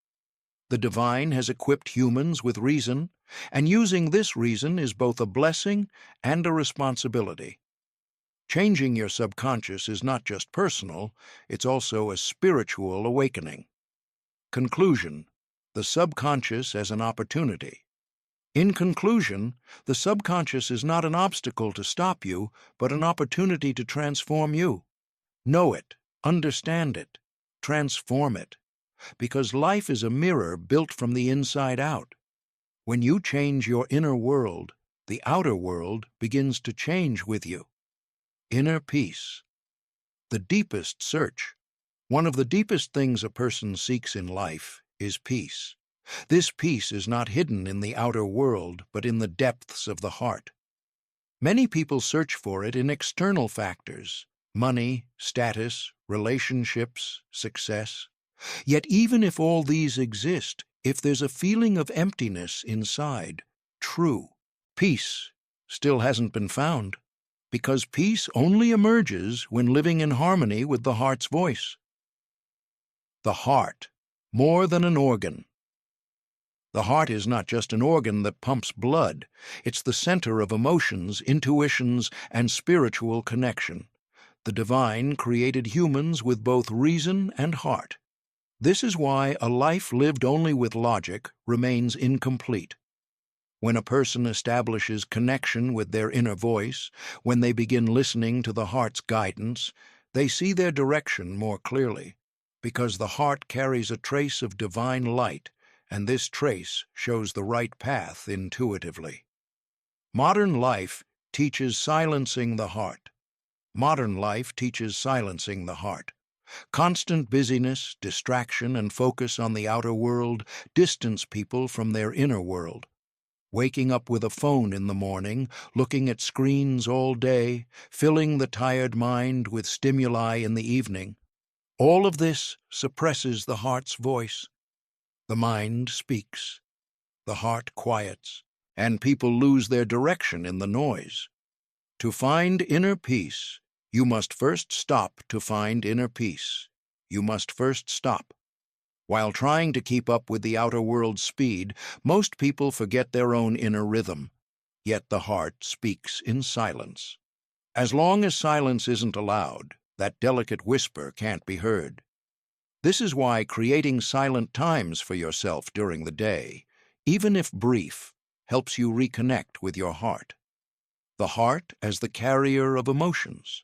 The divine has equipped humans with reason, and using this reason is both a blessing and a responsibility. Changing your subconscious is not just personal, it's also a spiritual awakening. Conclusion: the subconscious as an opportunity. In conclusion, the subconscious is not an obstacle to stop you, but an opportunity to transform you. Know it, understand it, transform it, because life is a mirror built from the inside out. When you change your inner world, the outer world begins to change with you. Inner peace. The deepest search. One of the deepest things a person seeks in life is peace. This peace is not hidden in the outer world, but in the depths of the heart. Many people search for it in external factors: money, status, relationships, success. Yet even if all these exist, if there's a feeling of emptiness inside, true peace still hasn't been found, because peace only emerges when living in harmony with the heart's voice. The heart, more than an organ. The heart is not just an organ that pumps blood. It's the center of emotions, intuitions, and spiritual connection. The divine created humans with both reason and heart. This is why a life lived only with logic remains incomplete. When a person establishes connection with their inner voice, when they begin listening to the heart's guidance, they see their direction more clearly, because the heart carries a trace of divine light, and this trace shows the right path intuitively. Modern life teaches silencing the heart. Modern life teaches silencing the heart. Constant busyness, distraction, and focus on the outer world distance people from their inner world. Waking up with a phone in the morning, looking at screens all day, filling the tired mind with stimuli in the evening, all of this suppresses the heart's voice. The mind speaks, the heart quiets, and people lose their direction in the noise. To find inner peace, you must first stop to find inner peace. You must first stop. While trying to keep up with the outer world's speed, most people forget their own inner rhythm. Yet the heart speaks in silence. As long as silence isn't allowed, that delicate whisper can't be heard. This is why creating silent times for yourself during the day, even if brief, helps you reconnect with your heart. The heart as the carrier of emotions.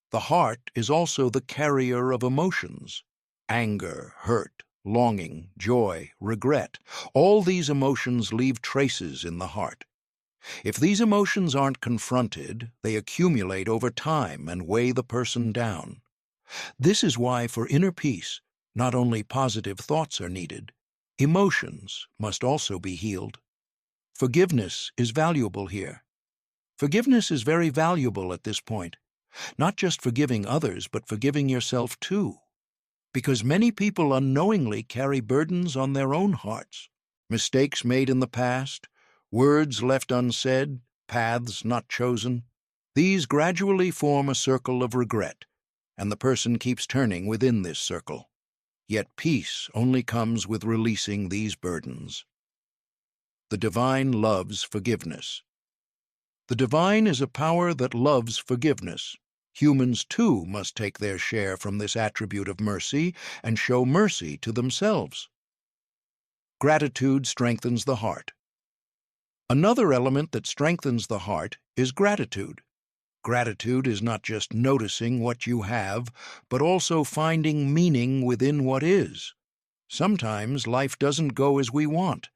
The heart is also the carrier of emotions. Anger, hurt, longing, joy, regret. All these emotions leave traces in the heart. If these emotions aren't confronted, they accumulate over time and weigh the person down. This is why for inner peace, not only positive thoughts are needed, emotions must also be healed. Forgiveness is valuable here. Forgiveness is very valuable at this point. Not just forgiving others, but forgiving yourself too. Because many people unknowingly carry burdens on their own hearts. Mistakes made in the past, words left unsaid, paths not chosen. These gradually form a circle of regret, and the person keeps turning within this circle. Yet peace only comes with releasing these burdens. The divine loves forgiveness. The divine is a power that loves forgiveness. Humans, too, must take their share from this attribute of mercy and show mercy to themselves. Gratitude strengthens the heart. Another element that strengthens the heart is gratitude. Gratitude is not just noticing what you have, but also finding meaning within what is. Sometimes life doesn't go as we want.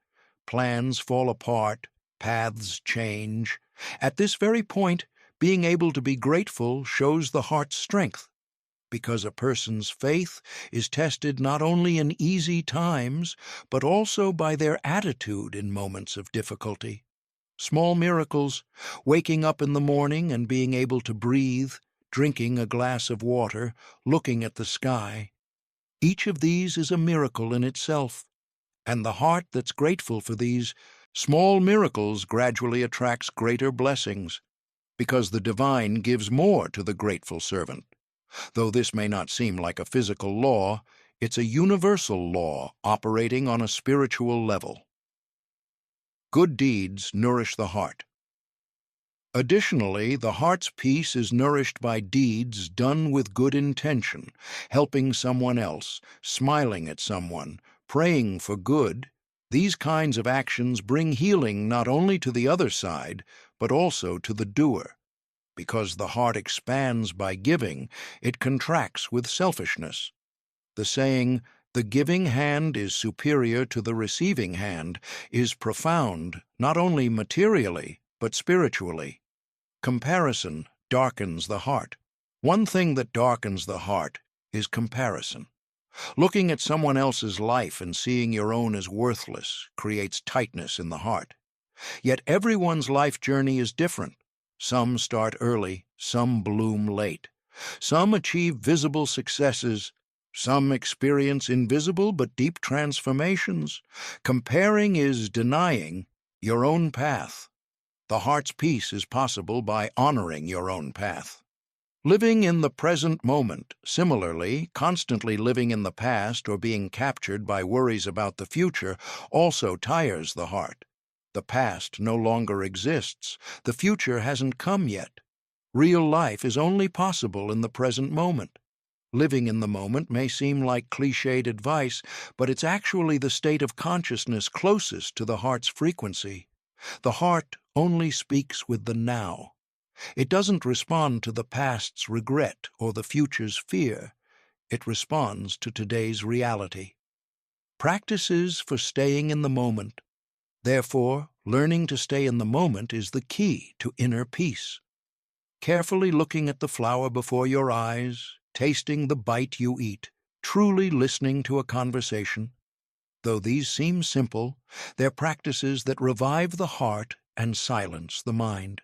Plans fall apart, paths change. At this very point, being able to be grateful shows the heart's strength, because a person's faith is tested not only in easy times, but also by their attitude in moments of difficulty. Small miracles, waking up in the morning and being able to breathe, drinking a glass of water, looking at the sky. Each of these is a miracle in itself, and the heart that's grateful for these small miracles gradually attracts greater blessings, because the divine gives more to the grateful servant. Though this may not seem like a physical law, It's a universal law operating on a spiritual level. Good deeds nourish the heart. Additionally, the heart's peace is nourished by deeds done with good intention, helping someone else, smiling at someone, praying for good. These kinds of actions bring healing not only to the other side, but also to the doer. Because the heart expands by giving, it contracts with selfishness. The saying, "The giving hand is superior to the receiving hand," is profound, not only materially, but spiritually. Comparison darkens the heart. One thing that darkens the heart is comparison. Looking at someone else's life and seeing your own as worthless creates tightness in the heart. Yet everyone's life journey is different. Some start early, some bloom late. Some achieve visible successes, some experience invisible but deep transformations. Comparing is denying your own path. The heart's peace is possible by honoring your own path. Living in the present moment, similarly, constantly living in the past or being captured by worries about the future also tires the heart. The past no longer exists. The future hasn't come yet. Real life is only possible in the present moment. Living in the moment may seem like cliched advice, but it's actually the state of consciousness closest to the heart's frequency. The heart only speaks with the now. It doesn't respond to the past's regret or the future's fear. It responds to today's reality. Practices for staying in the moment. Therefore, learning to stay in the moment is the key to inner peace. Carefully looking at the flower before your eyes, tasting the bite you eat, truly listening to a conversation. Though these seem simple, they're practices that revive the heart and silence the mind.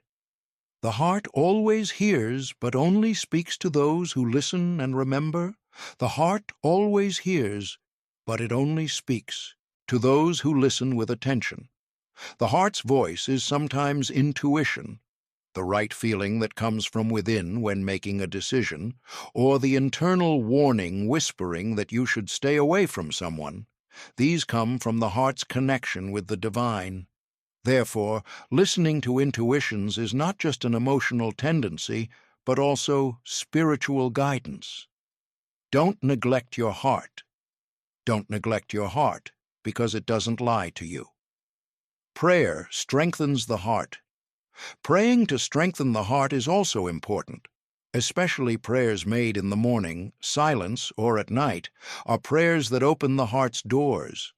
The heart always hears, but only speaks to those who listen and remember. The heart always hears, but it only speaks to those who listen with attention. The heart's voice is sometimes intuition, the right feeling that comes from within when making a decision, or the internal warning whispering that you should stay away from someone. These come from the heart's connection with the divine. Therefore, listening to intuitions is not just an emotional tendency, but also spiritual guidance. Don't neglect your heart. Don't neglect your heart, because it doesn't lie to you. Prayer strengthens the heart. Praying to strengthen the heart is also important. Especially prayers made in the morning, silence, or at night, are prayers that open the heart's doors.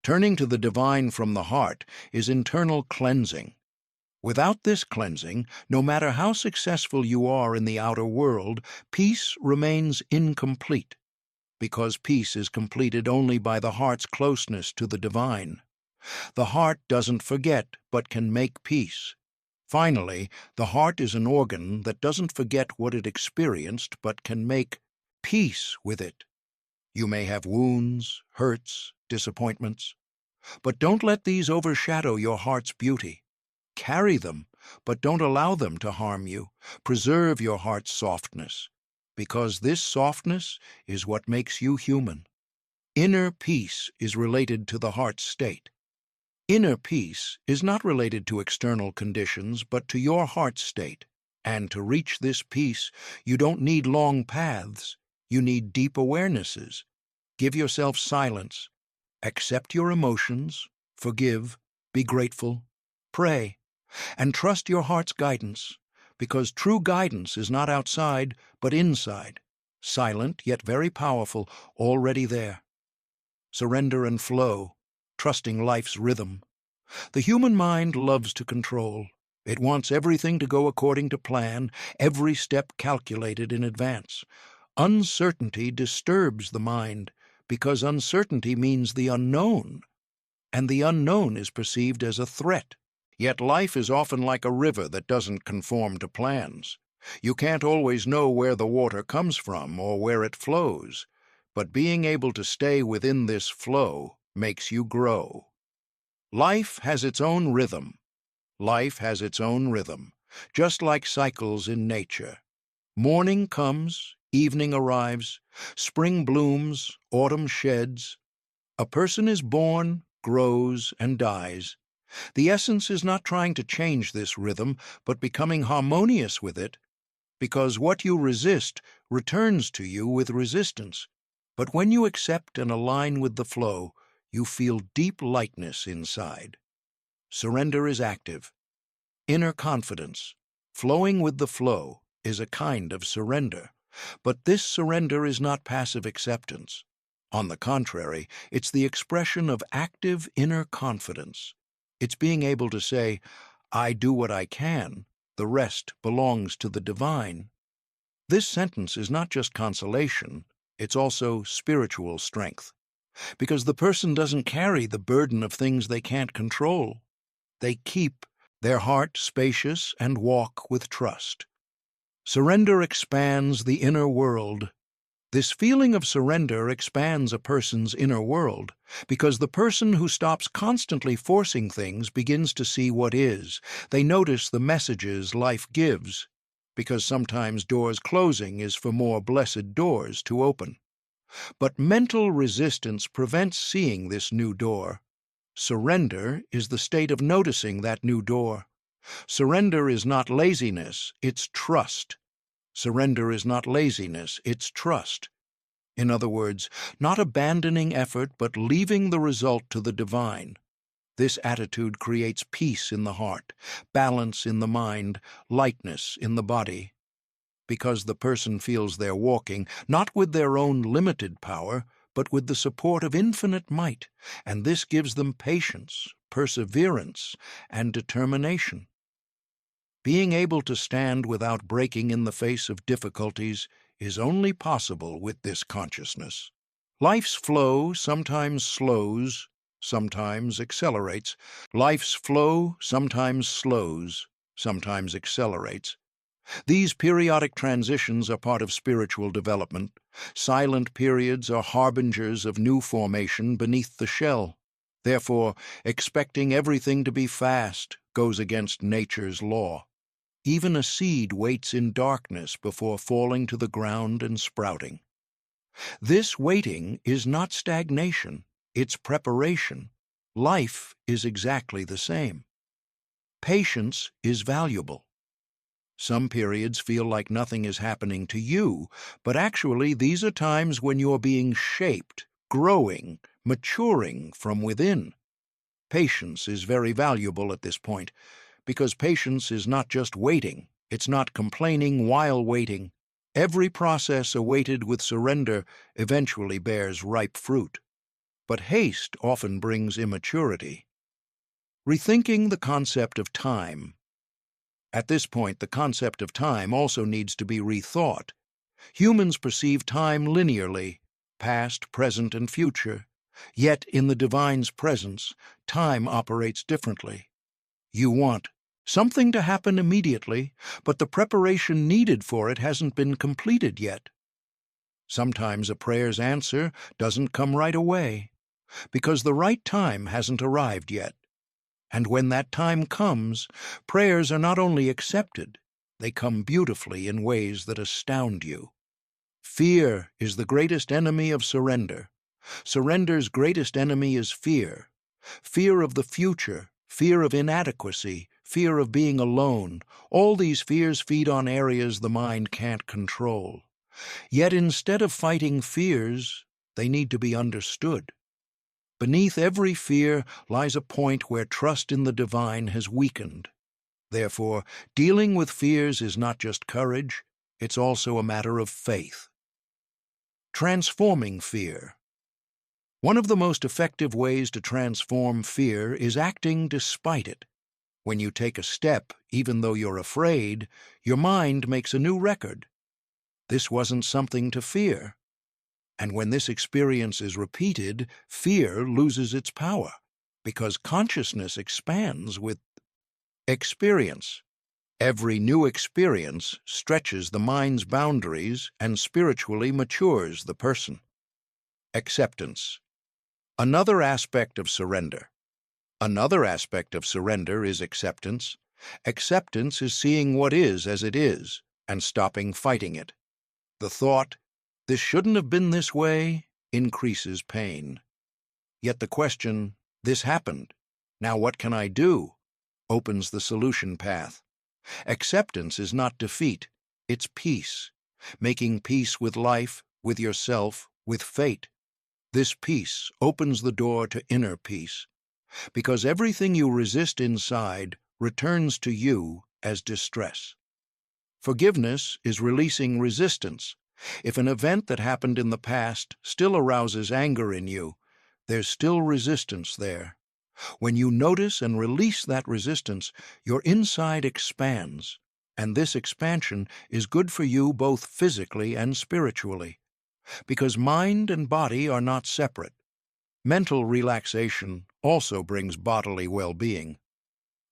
Turning to the divine from the heart is internal cleansing. Without this cleansing, no matter how successful you are in the outer world, peace remains incomplete, because peace is completed only by the heart's closeness to the divine. The heart doesn't forget, but can make peace. Finally, the heart is an organ that doesn't forget what it experienced, but can make peace with it. You may have wounds, hurts, disappointments, but don't let these overshadow your heart's beauty. Carry them, but don't allow them to harm you. Preserve your heart's softness, because this softness is what makes you human. Inner peace is related to the heart's state. Inner peace is not related to external conditions, but to your heart's state. And to reach this peace, you don't need long paths. You need deep awarenesses. Give yourself silence. Accept your emotions. Forgive. Be grateful. Pray. And trust your heart's guidance, because true guidance is not outside, but inside. Silent, yet very powerful, already there. Surrender and flow, trusting life's rhythm. The human mind loves to control. It wants everything to go according to plan, every step calculated in advance. Uncertainty disturbs the mind, because uncertainty means the unknown, and the unknown is perceived as a threat. Yet life is often like a river that doesn't conform to plans. You can't always know where the water comes from or where it flows, but being able to stay within this flow makes you grow. Life has its own rhythm. Life has its own rhythm, just like cycles in nature. Morning comes, Evening arrives, spring blooms, autumn sheds. A person is born, grows, and dies. The essence is not trying to change this rhythm, but becoming harmonious with it, because what you resist returns to you with resistance. But when you accept and align with the flow, you feel deep lightness inside. Surrender is active. Inner confidence, flowing with the flow, is a kind of surrender. But this surrender is not passive acceptance. On the contrary, it's the expression of active inner confidence. It's being able to say, I do what I can, the rest belongs to the divine. This sentence is not just consolation, it's also spiritual strength, because the person doesn't carry the burden of things they can't control. They keep their heart spacious and walk with trust. Surrender expands the inner world. This feeling of surrender expands a person's inner world, because the person who stops constantly forcing things begins to see what is. They notice the messages life gives, because sometimes doors closing is for more blessed doors to open. But mental resistance prevents seeing this new door. Surrender is the state of noticing that new door. Surrender is not laziness, it's trust. Surrender is not laziness, it's trust. In other words, not abandoning effort, but leaving the result to the divine. This attitude creates peace in the heart, balance in the mind, lightness in the body. Because the person feels they're walking, not with their own limited power, but with the support of infinite might, and this gives them patience, perseverance, and determination. Being able to stand without breaking in the face of difficulties is only possible with this consciousness. Life's flow sometimes slows, sometimes accelerates. Life's flow sometimes slows, sometimes accelerates. These periodic transitions are part of spiritual development. Silent periods are harbingers of new formation beneath the shell. Therefore, expecting everything to be fast goes against nature's law. Even a seed waits in darkness before falling to the ground and sprouting. This waiting is not stagnation, it's preparation. Life is exactly the same. Patience is valuable. Some periods feel like nothing is happening to you, but actually these are times when you're being shaped, growing, maturing from within. Patience is very valuable at this point, because patience is not just waiting, it's not complaining while waiting. Every process awaited with surrender eventually bears ripe fruit. But haste often brings immaturity. Rethinking the concept of time. At this point, the concept of time also needs to be rethought. Humans perceive time linearly, past, present, and future. Yet, in the divine's presence, time operates differently. You want something to happen immediately, but the preparation needed for it hasn't been completed yet. Sometimes a prayer's answer doesn't come right away, because the right time hasn't arrived yet. And when that time comes, prayers are not only accepted, they come beautifully in ways that astound you. Fear is the greatest enemy of surrender. Surrender's greatest enemy is fear. Fear of the future, fear of inadequacy, fear of being alone. All these fears feed on areas the mind can't control. Yet instead of fighting fears, they need to be understood. Beneath every fear lies a point where trust in the divine has weakened. Therefore, dealing with fears is not just courage, it's also a matter of faith. Transforming fear. One of the most effective ways to transform fear is acting despite it. When you take a step, even though you're afraid, your mind makes a new record. This wasn't something to fear. And when this experience is repeated, fear loses its power, because consciousness expands with experience. Every new experience stretches the mind's boundaries and spiritually matures the person. Acceptance. Another aspect of surrender. Another aspect of surrender is acceptance. Acceptance is seeing what is as it is and stopping fighting it. The thought, "This shouldn't have been this way," increases pain. Yet the question, "This happened. Now what can I do?" opens the solution path. Acceptance is not defeat, it's peace, making peace with life, with yourself, with fate. This peace opens the door to inner peace, because everything you resist inside returns to you as distress. Forgiveness is releasing resistance. If an event that happened in the past still arouses anger in you, there's still resistance there. When you notice and release that resistance, your inside expands, and this expansion is good for you both physically and spiritually, because mind and body are not separate. Mental relaxation also brings bodily well-being.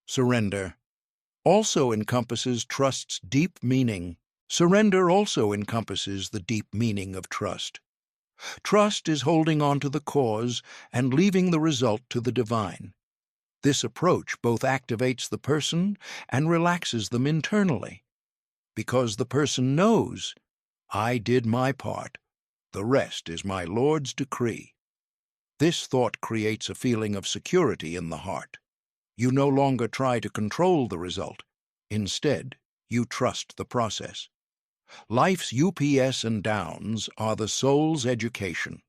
Surrender also encompasses trust's deep meaning. Surrender also encompasses the deep meaning of trust. Trust is holding on to the cause and leaving the result to the divine. This approach both activates the person and relaxes them internally, because the person knows, "I did my part. The rest is my Lord's decree." This thought creates a feeling of security in the heart. You no longer try to control the result. Instead, you trust the process. Life's UPS and downs are the soul's education.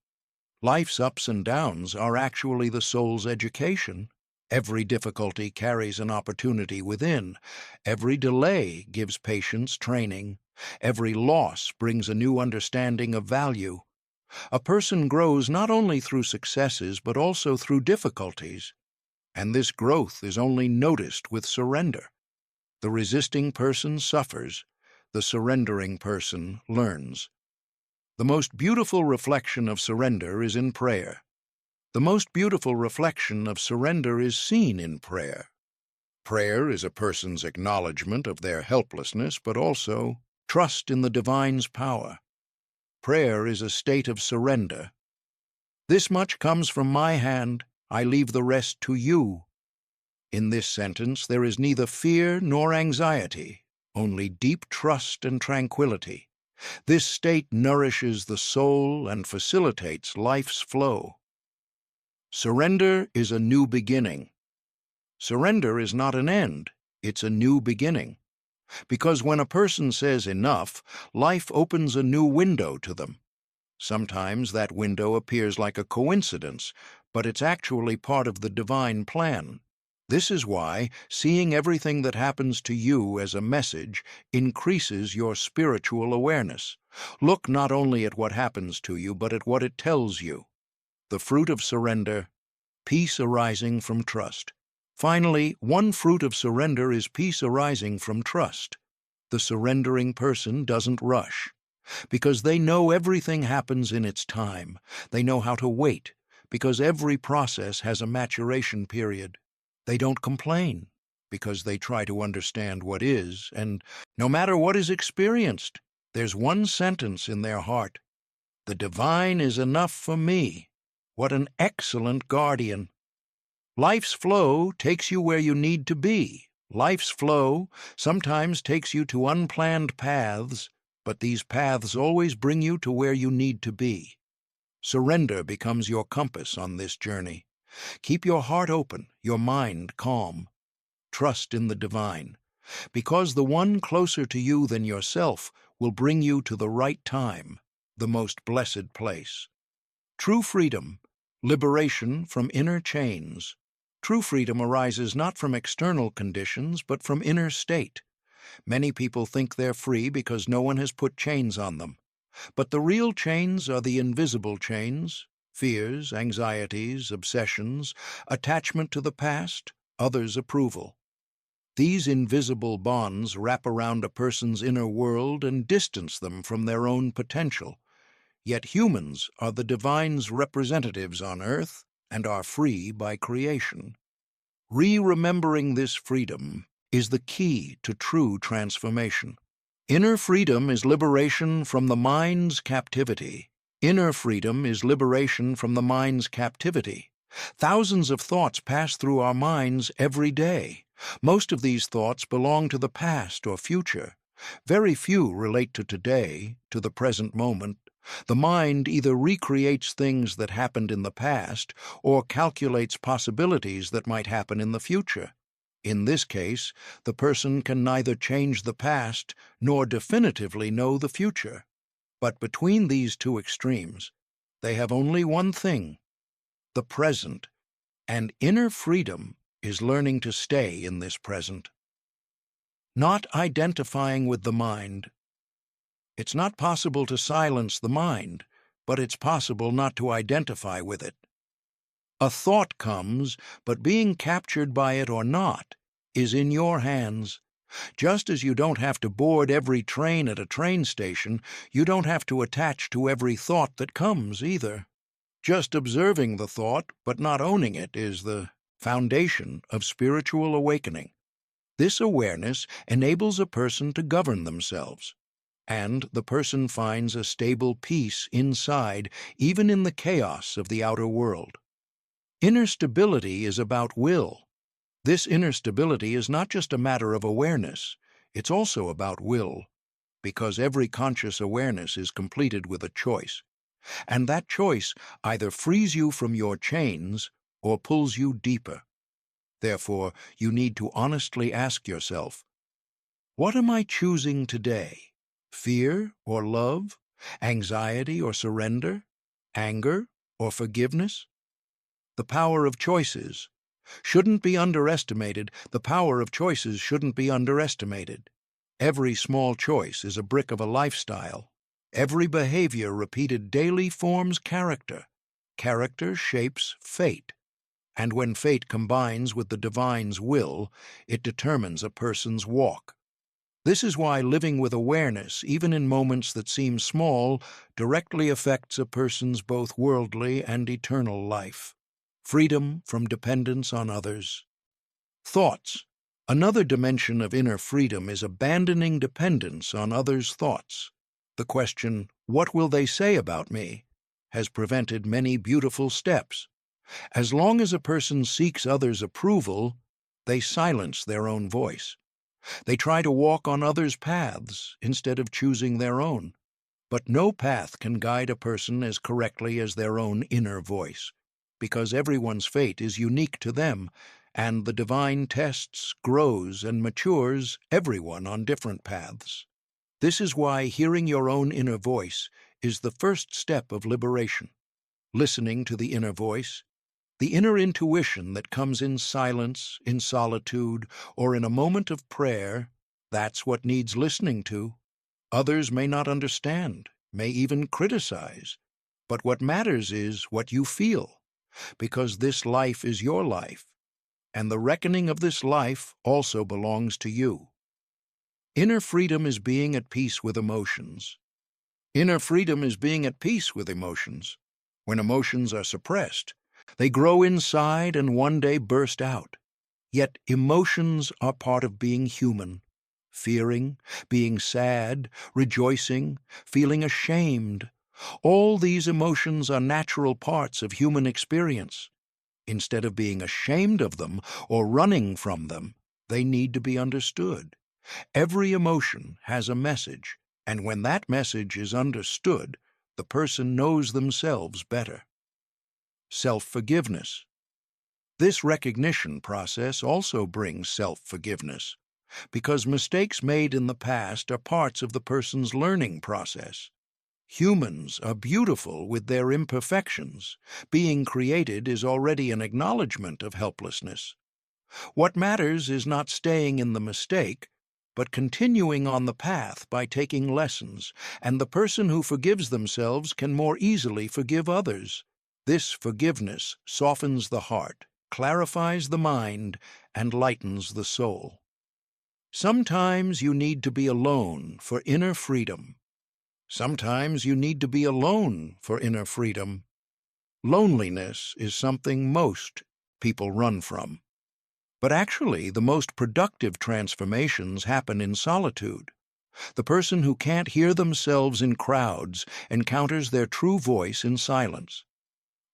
Life's ups and downs are actually the soul's education. Every difficulty carries an opportunity within. Every delay gives patience training. Every loss brings a new understanding of value. A person grows not only through successes but also through difficulties, and this growth is only noticed with surrender. The resisting person suffers, the surrendering person learns. The most beautiful reflection of surrender is in prayer. The most beautiful reflection of surrender is seen in prayer. Prayer is a person's acknowledgement of their helplessness, but also trust in the divine's power. Prayer is a state of surrender. "This much comes from my hand, I leave the rest to you." In this sentence there is neither fear nor anxiety, only deep trust and tranquility. This state nourishes the soul and facilitates life's flow. Surrender is a new beginning. Surrender is not an end, it's a new beginning. Because when a person says enough, life opens a new window to them. Sometimes that window appears like a coincidence, but it's actually part of the divine plan. This is why seeing everything that happens to you as a message increases your spiritual awareness. Look not only at what happens to you, but at what it tells you. The fruit of surrender, peace arising from trust. Finally, one fruit of surrender is peace arising from trust. The surrendering person doesn't rush, because they know everything happens in its time. They know how to wait, because every process has a maturation period. They don't complain, because they try to understand what is, and no matter what is experienced, there's one sentence in their heart: "The divine is enough for me." What an excellent guardian! Life's flow takes you where you need to be. Life's flow sometimes takes you to unplanned paths, but these paths always bring you to where you need to be. Surrender becomes your compass on this journey. Keep your heart open, your mind calm. Trust in the divine, because the one closer to you than yourself will bring you to the right time, the most blessed place. True freedom, liberation from inner chains. True freedom arises not from external conditions, but from inner state. Many people think they're free because no one has put chains on them. But the real chains are the invisible chains: fears, anxieties, obsessions, attachment to the past, others' approval. These invisible bonds wrap around a person's inner world and distance them from their own potential. Yet humans are the divine's representatives on earth and are free by creation. Remembering this freedom is the key to true transformation. Inner freedom is liberation from the mind's captivity. Inner freedom is liberation from the mind's captivity. Thousands of thoughts pass through our minds every day. Most of these thoughts belong to the past or future. Very few relate to today, to the present moment. The mind either recreates things that happened in the past or calculates possibilities that might happen in the future. In this case, the person can neither change the past nor definitively know the future. But between these two extremes, they have only one thing: the present, and inner freedom is learning to stay in this present. Not identifying with the mind. It's not possible to silence the mind, but it's possible not to identify with it. A thought comes, but being captured by it or not is in your hands. Just as you don't have to board every train at a train station, you don't have to attach to every thought that comes either. Just observing the thought, but not owning it, is the foundation of spiritual awakening. This awareness enables a person to govern themselves, and the person finds a stable peace inside, even in the chaos of the outer world. Inner stability is about will. This inner stability is not just a matter of awareness, it's also about will, because every conscious awareness is completed with a choice, and that choice either frees you from your chains or pulls you deeper. Therefore, you need to honestly ask yourself, what am I choosing today? Fear or love? Anxiety or surrender? Anger or forgiveness? The power of choices shouldn't be underestimated. The power of choices shouldn't be underestimated. Every small choice is a brick of a lifestyle. Every behavior repeated daily forms character. Character shapes fate. And when fate combines with the divine's will, it determines a person's walk. This is why living with awareness, even in moments that seem small, directly affects a person's both worldly and eternal life. Freedom from dependence on others. Thoughts. Another dimension of inner freedom is abandoning dependence on others' thoughts. The question, "What will they say about me?" has prevented many beautiful steps. As long as a person seeks others' approval, they silence their own voice. They try to walk on others' paths instead of choosing their own. But no path can guide a person as correctly as their own inner voice, because everyone's fate is unique to them, and the divine tests, grows, and matures everyone on different paths. This is why hearing your own inner voice is the first step of liberation. Listening to the inner voice, the inner intuition that comes in silence, in solitude, or in a moment of prayer, that's what needs listening to. Others may not understand, may even criticize, but what matters is what you feel, because this life is your life, and the reckoning of this life also belongs to you. Inner freedom is being at peace with emotions. Inner freedom is being at peace with emotions. When emotions are suppressed, they grow inside and one day burst out. Yet emotions are part of being human. Fearing, being sad, rejoicing, feeling ashamed. All these emotions are natural parts of human experience. Instead of being ashamed of them or running from them, they need to be understood. Every emotion has a message, and when that message is understood, the person knows themselves better. Self-forgiveness. This recognition process also brings self-forgiveness, because mistakes made in the past are parts of the person's learning process. Humans are beautiful with their imperfections. Being created is already an acknowledgement of helplessness. What matters is not staying in the mistake, but continuing on the path by taking lessons, and the person who forgives themselves can more easily forgive others. This forgiveness softens the heart, clarifies the mind, and lightens the soul. Sometimes you need to be alone for inner freedom. Sometimes you need to be alone for inner freedom. Loneliness is something most people run from. But actually, the most productive transformations happen in solitude. The person who can't hear themselves in crowds encounters their true voice in silence.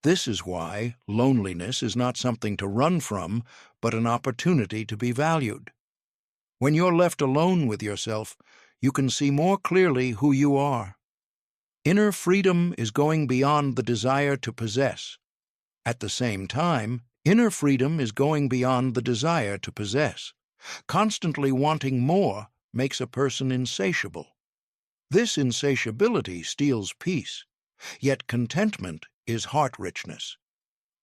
This is why loneliness is not something to run from, but an opportunity to be valued. When you're left alone with yourself, you can see more clearly who you are. Inner freedom is going beyond the desire to possess. At the same time, inner freedom is going beyond the desire to possess. Constantly wanting more makes a person insatiable. This insatiability steals peace, yet contentment is heart richness.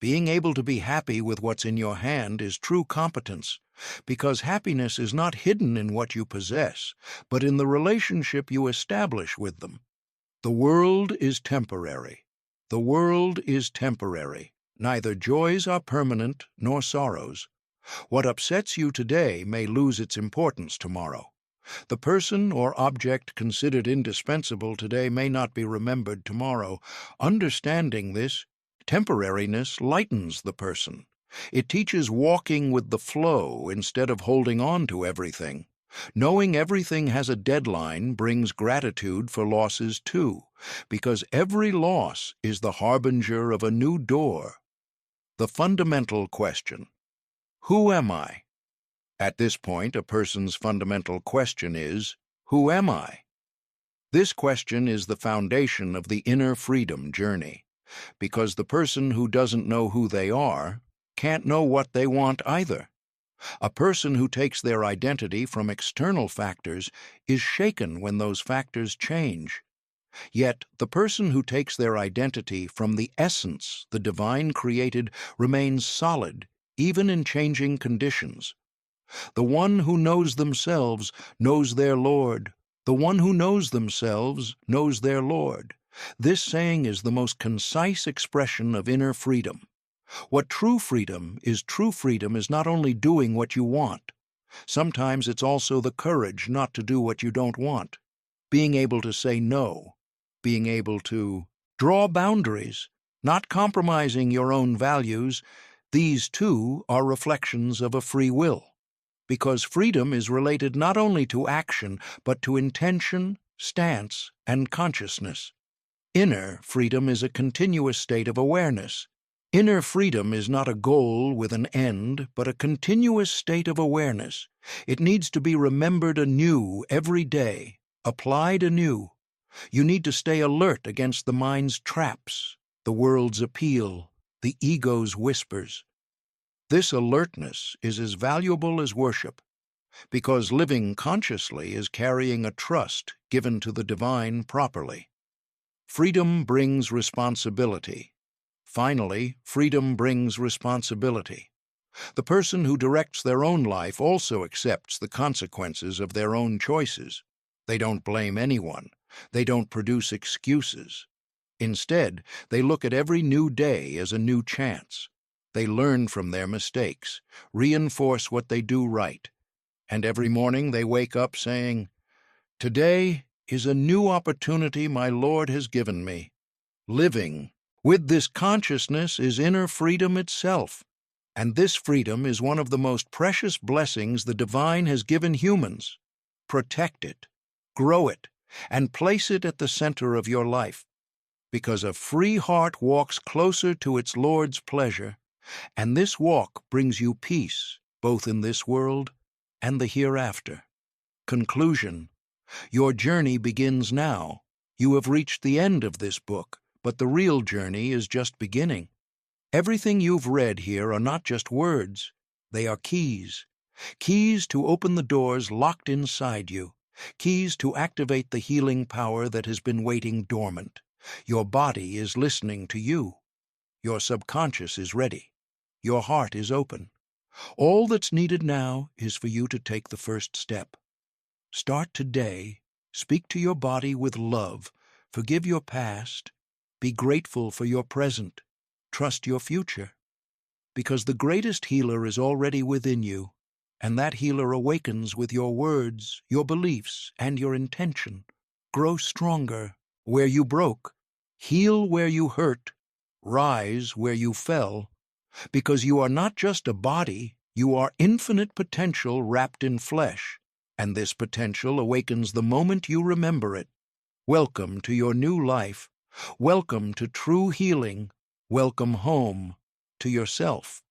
Being able to be happy with what's in your hand is true competence, because happiness is not hidden in what you possess, but in the relationship you establish with them. The world is temporary. The world is temporary. Neither joys are permanent nor sorrows. What upsets you today may lose its importance tomorrow. The person or object considered indispensable today may not be remembered tomorrow. Understanding this, temporariness lightens the person. It teaches walking with the flow instead of holding on to everything. Knowing everything has a deadline brings gratitude for losses too, because every loss is the harbinger of a new door. The fundamental question: who am I? At this point, a person's fundamental question is, who am I? This question is the foundation of the inner freedom journey, because the person who doesn't know who they are can't know what they want either. A person who takes their identity from external factors is shaken when those factors change. Yet the person who takes their identity from the essence the divine created remains solid, even in changing conditions. The one who knows themselves knows their Lord. The one who knows themselves knows their Lord. This saying is the most concise expression of inner freedom. What true freedom is not only doing what you want. Sometimes it's also the courage not to do what you don't want. Being able to say no. Being able to draw boundaries, not compromising your own values. These too are reflections of a free will. Because freedom is related not only to action, but to intention, stance, and consciousness. Inner freedom is a continuous state of awareness. Inner freedom is not a goal with an end, but a continuous state of awareness. It needs to be remembered anew every day, applied anew. You need to stay alert against the mind's traps, the world's appeal, the ego's whispers. This alertness is as valuable as worship, because living consciously is carrying a trust given to the divine properly. Freedom brings responsibility. Finally, freedom brings responsibility. The person who directs their own life also accepts the consequences of their own choices. They don't blame anyone. They don't produce excuses. Instead, they look at every new day as a new chance. They learn from their mistakes, reinforce what they do right, and every morning they wake up saying, "Today is a new opportunity my Lord has given me." Living with this consciousness is inner freedom itself, and this freedom is one of the most precious blessings the divine has given humans. Protect it, grow it, and place it at the center of your life, because a free heart walks closer to its Lord's pleasure, and this walk brings you peace, both in this world and the hereafter. Conclusion: your journey begins now. You have reached the end of this book, but the real journey is just beginning. Everything you've read here are not just words. They are keys. Keys to open the doors locked inside you. Keys to activate the healing power that has been waiting dormant. Your body is listening to you. Your subconscious is ready. Your heart is open. All that's needed now is for you to take the first step. Start today. Speak to your body with love. Forgive your past. Be grateful for your present. Trust your future. Because the greatest healer is already within you, and that healer awakens with your words, your beliefs, and your intention. Grow stronger where you broke. Heal where you hurt. Rise where you fell. Because you are not just a body, you are infinite potential wrapped in flesh, and this potential awakens the moment you remember it. Welcome to your new life. Welcome to true healing. Welcome home to yourself.